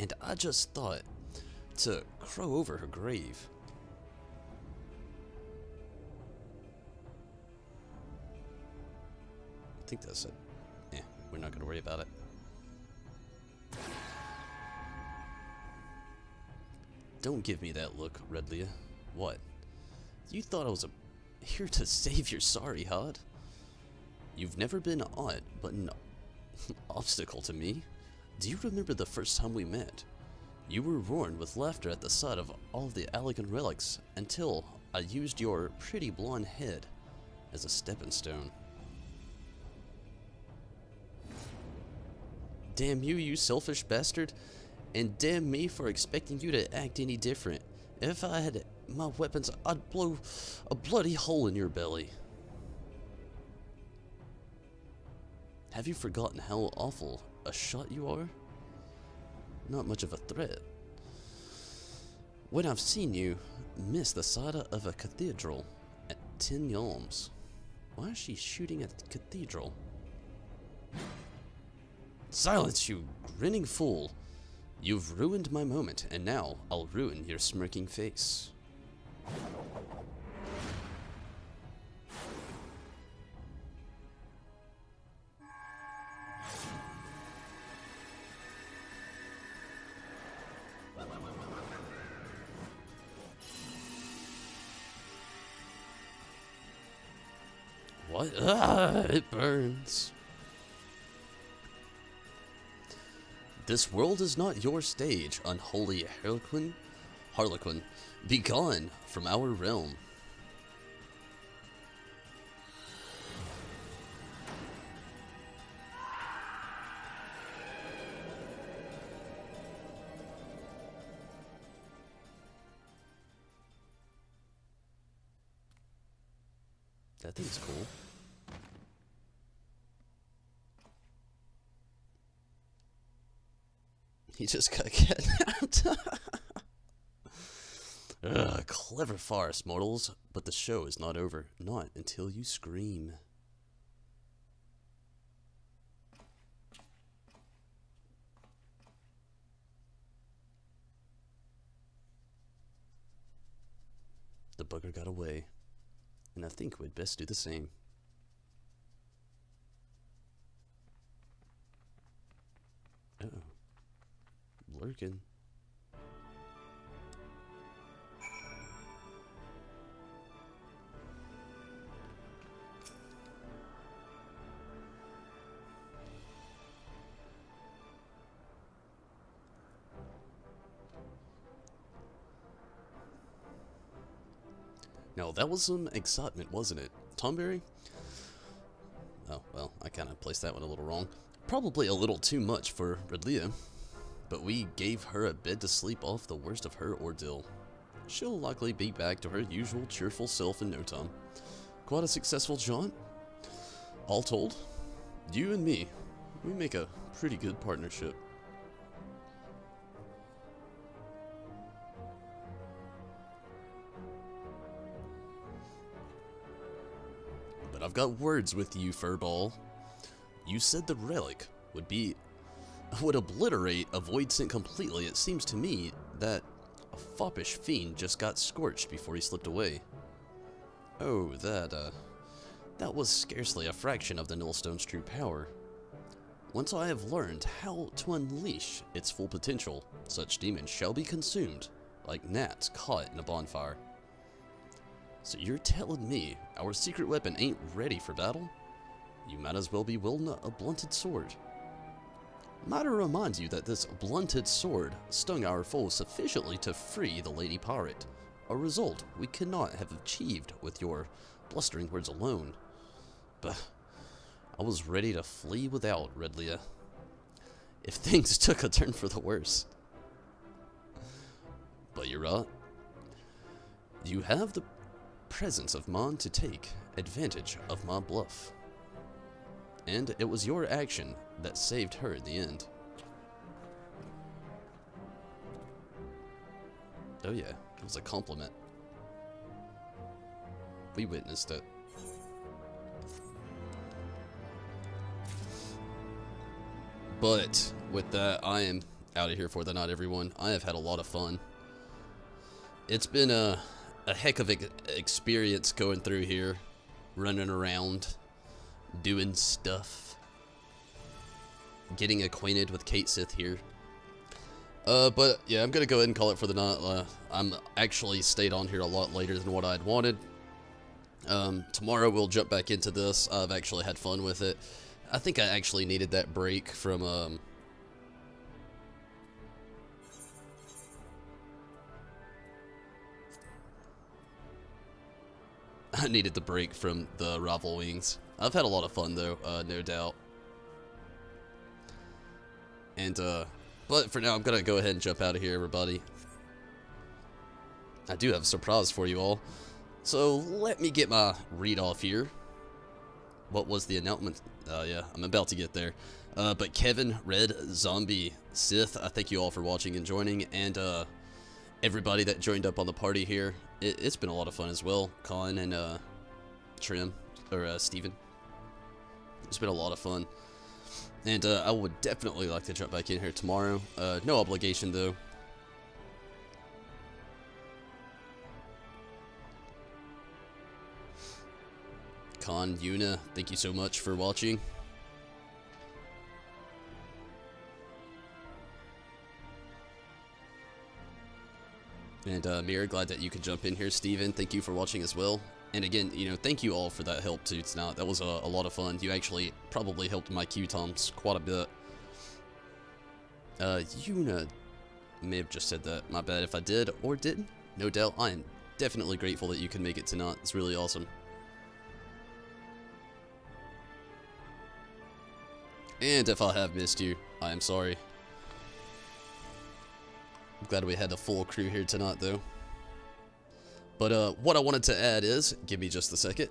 And I just thought to crow over her grave. I think that's it. Yeah, we're not gonna worry about it. Don't give me that look, Redlia. What? You thought I was here to save your sorry hod? You've never been odd, but an obstacle to me. Do you remember the first time we met? You were roaring with laughter at the sight of all the elegant relics until I used your pretty blonde head as a stepping stone. Damn you, you selfish bastard, and damn me for expecting you to act any different. If I had my weapons, I'd blow a bloody hole in your belly. Have you forgotten how awful a shot you are? Not much of a threat. When I've seen you miss the side of a cathedral at 10 yalms. Why is she shooting at the cathedral? Silence, you grinning fool! You've ruined my moment, and now I'll ruin your smirking face. What? Ah, it burns. This world is not your stage, unholy Harlequin. Be gone from our realm. That thing's cool. He just got kidnapped. Ugh, clever farce, mortals. But the show is not over. Not until you scream. The bugger got away. And I think we'd best do the same. Uh-oh. Lurking. Now, that was some excitement, wasn't it? Tomberry? Oh, well, I kind of placed that one a little wrong. Probably a little too much for Redlia. But we gave her a bed to sleep off the worst of her ordeal. She'll likely be back to her usual cheerful self in no time. Quite a successful jaunt. All told, you and me, we make a pretty good partnership. But I've got words with you, Furball. You said the relic would obliterate a void scent completely. It seems to me that a foppish fiend just got scorched before he slipped away. Oh, that was scarcely a fraction of the Nullstone's true power. Once I have learned how to unleash its full potential, such demons shall be consumed, like gnats caught in a bonfire. So you're telling me our secret weapon ain't ready for battle? You might as well be wielding a blunted sword. Might I remind you that this blunted sword stung our foe sufficiently to free the Lady Pirate, a result we could not have achieved with your blustering words alone. But I was ready to flee without, Redlia, if things took a turn for the worse. But you're right. You have the presence of mind to take advantage of my bluff. And it was your action that saved her in the end. Oh yeah, it was a compliment. We witnessed it. But with that, I am out of here for the night, everyone. I have had a lot of fun. It's been a heck of an experience going through here, running around, doing stuff. Getting acquainted with Kate Sith here. But yeah, I'm gonna go ahead and call it for the night. I'm actually stayed on here a lot later than what I'd wanted. Tomorrow we'll jump back into this. I've actually had fun with it. I think I actually needed that break from, I needed the break from the Rival Wings. I've had a lot of fun though, no doubt. And, but for now, I'm gonna go ahead and jump out of here, everybody. I do have a surprise for you all. So, let me get my read off here. What was the announcement? Yeah, I'm about to get there. But Kevin, Red, Zombie, Sith, I thank you all for watching and joining. And, everybody that joined up on the party here. It's been a lot of fun as well. Colin and, Trim, or, Steven. It's been a lot of fun. And I would definitely like to jump back in here tomorrow. No obligation, though. Con, Yuna, thank you so much for watching. And Mira, glad that you could jump in here. Steven, thank you for watching as well. And again, you know, thank you all for that help too tonight. That was a lot of fun. You actually probably helped my Q-Toms quite a bit. Yuna may have just said that. My bad if I did or didn't. No doubt. I am definitely grateful that you can make it tonight. It's really awesome. And if I have missed you, I am sorry. I'm glad we had a full crew here tonight, though. But what I wanted to add is, give me just a second.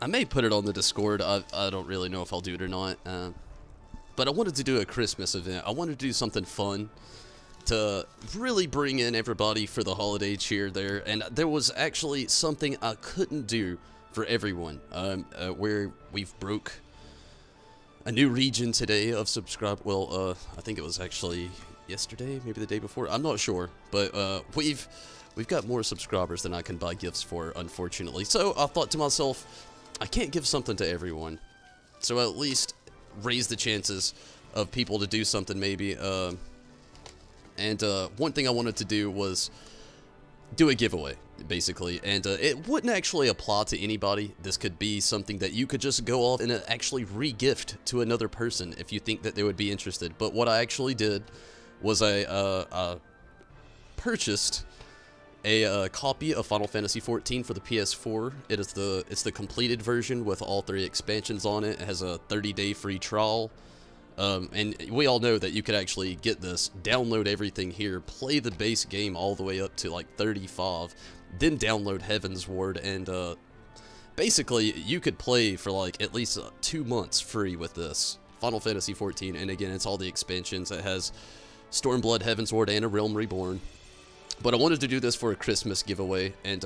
I may put it on the Discord. I don't really know if I'll do it or not. But I wanted to do a Christmas event. I wanted to do something fun to really bring in everybody for the holiday cheer there. And there was actually something I couldn't do for everyone. Where we've broke a new region today of subscribe. Well, I think it was actually yesterday, maybe the day before. I'm not sure, but we've got more subscribers than I can buy gifts for, unfortunately. So I thought to myself, I can't give something to everyone. So at least raise the chances of people to do something maybe. And one thing I wanted to do was do a giveaway, basically. And it wouldn't actually apply to anybody. This could be something that you could just go off and actually re-gift to another person if you think that they would be interested. But what I actually did was I purchased a copy of Final Fantasy XIV for the PS4. It's the completed version with all 3 expansions on it. It has a 30-day free trial. And we all know that you could actually get this, download everything here, play the base game all the way up to like 35, then download Heaven's Ward, and basically you could play for like at least 2 months free with this Final Fantasy XIV. And again, it's all the expansions. It has Stormblood, Heaven's Ward, and A Realm Reborn. But I wanted to do this for a Christmas giveaway, and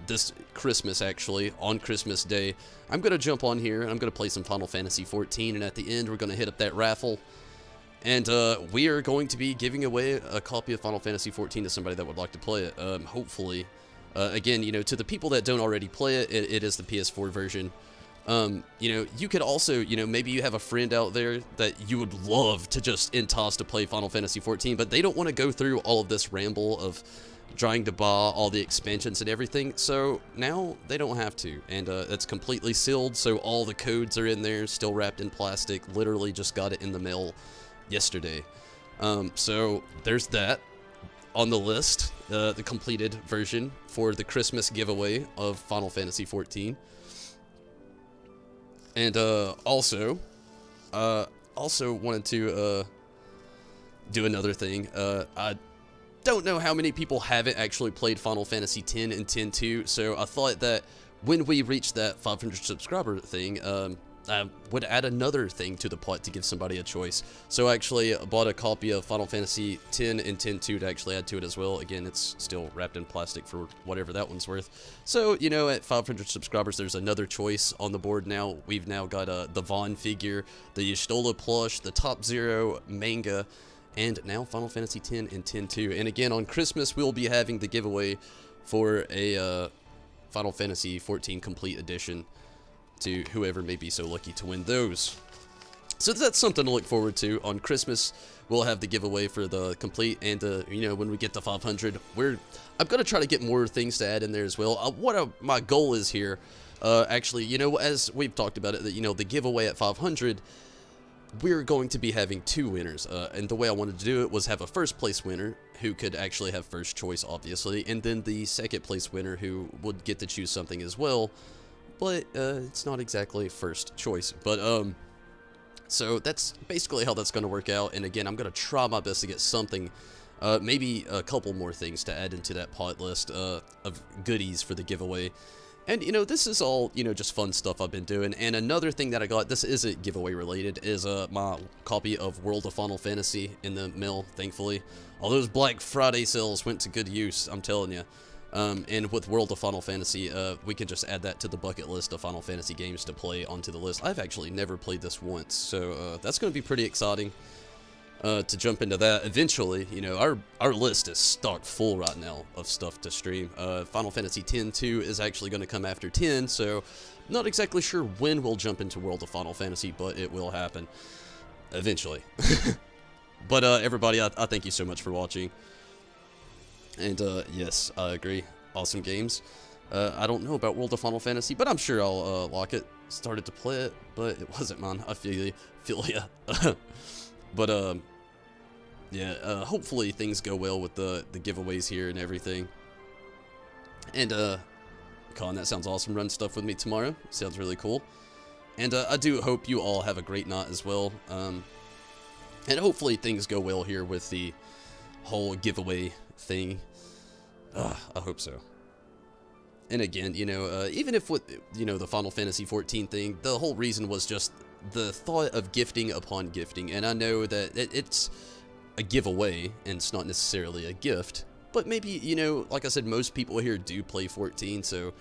this Christmas, actually, on Christmas Day, I'm going to jump on here, and I'm going to play some Final Fantasy XIV, and at the end, we're going to hit up that raffle, and we are going to be giving away a copy of Final Fantasy XIV to somebody that would like to play it, hopefully. Again, you know, to the people that don't already play it, it is the PS4 version. You know, you could also, you know, maybe you have a friend out there that you would love to just toss to play Final Fantasy XIV, but they don't want to go through all of this ramble of trying to buy all the expansions and everything, so now they don't have to, and it's completely sealed, so all the codes are in there, still wrapped in plastic. Literally just got it in the mail yesterday. So there's that on the list, the completed version for the Christmas giveaway of Final Fantasy XIV. And also wanted to do another thing. I don't know how many people haven't actually played Final Fantasy X and X-2, so I thought that when we reach that 500 subscriber thing, I would add another thing to the pot to give somebody a choice. So I actually bought a copy of Final Fantasy X and X-2 to actually add to it as well. Again, it's still wrapped in plastic for whatever that one's worth. So, you know, at 500 subscribers, there's another choice on the board now. We've now got the Vaughn figure, the Y'shtola plush, the Top Zero manga, and now Final Fantasy X and X-2. And again, on Christmas, we'll be having the giveaway for a Final Fantasy XIV Complete Edition to whoever may be so lucky to win those. So that's something to look forward to. On Christmas, we'll have the giveaway for the complete, and you know, when we get to 500, I'm gonna try to get more things to add in there as well. My goal is here, actually, you know, as we've talked about it, that, you know, the giveaway at 500, we're going to be having 2 winners, and the way I wanted to do it was have a first place winner who could actually have first choice, obviously, and then the second place winner who would get to choose something as well. But it's not exactly first choice. But so that's basically how that's going to work out. And again, I'm going to try my best to get something, maybe a couple more things to add into that pot list of goodies for the giveaway. And, you know, this is all, you know, just fun stuff I've been doing. And another thing that I got, this isn't giveaway related, is my copy of World of Final Fantasy in the mail, thankfully. All those Black Friday sales went to good use, I'm telling you. And with World of Final Fantasy, we can just add that to the bucket list of Final Fantasy games to play onto the list. I've actually never played this once, so that's going to be pretty exciting to jump into that. Eventually, you know, our list is stocked full right now of stuff to stream. Final Fantasy X-2 is actually going to come after 10, so not exactly sure when we'll jump into World of Final Fantasy, but it will happen eventually. But everybody, I thank you so much for watching. And, yes, I agree. Awesome games. I don't know about World of Final Fantasy, but I'm sure I'll, lock it. Started to play it, but it wasn't mine. I feel ya. But, yeah, hopefully things go well with the giveaways here and everything. And, Colin, that sounds awesome. Run stuff with me tomorrow. Sounds really cool. And, I do hope you all have a great night as well. And hopefully things go well here with the whole giveaway thing. I hope so. And again, you know, even if with, you know, the Final Fantasy XIV thing, the whole reason was just the thought of gifting upon gifting. And I know that it's a giveaway and it's not necessarily a gift, but maybe, you know, like I said, most people here do play 14, so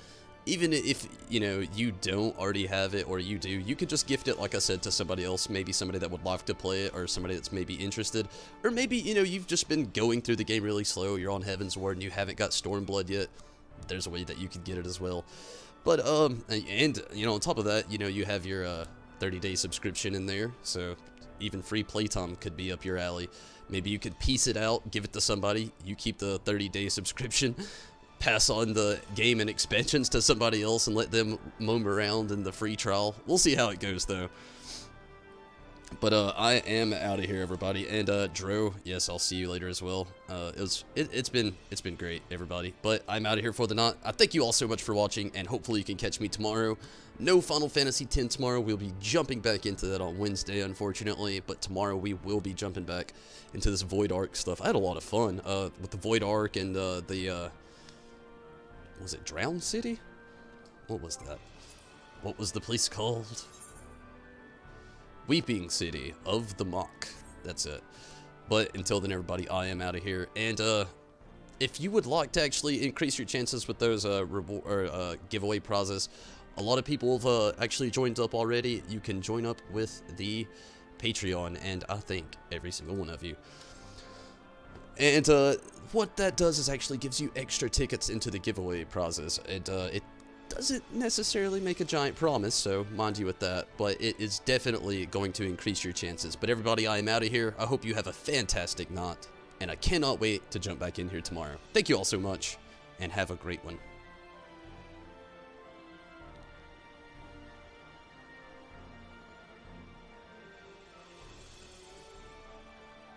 even if, you know, you don't already have it, or you do, you could just gift it, like I said, to somebody else, maybe somebody that would like to play it, or somebody that's maybe interested, or maybe, you know, you've just been going through the game really slow, you're on Heaven's Ward, and you haven't got Stormblood yet. There's a way that you could get it as well. But, and, you know, on top of that, you know, you have your, 30-day subscription in there, so even free playtime could be up your alley. Maybe you could piece it out, give it to somebody, you keep the 30-day subscription, pass on the game and expansions to somebody else and let them moan around in the free trial. We'll see how it goes, though. But I am out of here, everybody. And Dro, yes, I'll see you later as well. It's been great, everybody. But I'm out of here for the night. I thank you all so much for watching, and hopefully you can catch me tomorrow. No Final Fantasy X tomorrow. We'll be jumping back into that on Wednesday, unfortunately. But tomorrow we will be jumping back into this Void Ark stuff. I had a lot of fun with the Void Ark and the was it Drowned City? What was that? What was the place called? Weeping City of the Mock. That's it. But until then, everybody, I am out of here. And if you would like to actually increase your chances with those giveaway prizes, a lot of people have actually joined up already. You can join up with the Patreon, and I thank every single one of you. And what that does is actually gives you extra tickets into the giveaway prizes. And it doesn't necessarily make a giant promise, so mind you with that, but it is definitely going to increase your chances. But everybody, I am out of here. I hope you have a fantastic night, and I cannot wait to jump back in here tomorrow. Thank you all so much, and have a great one.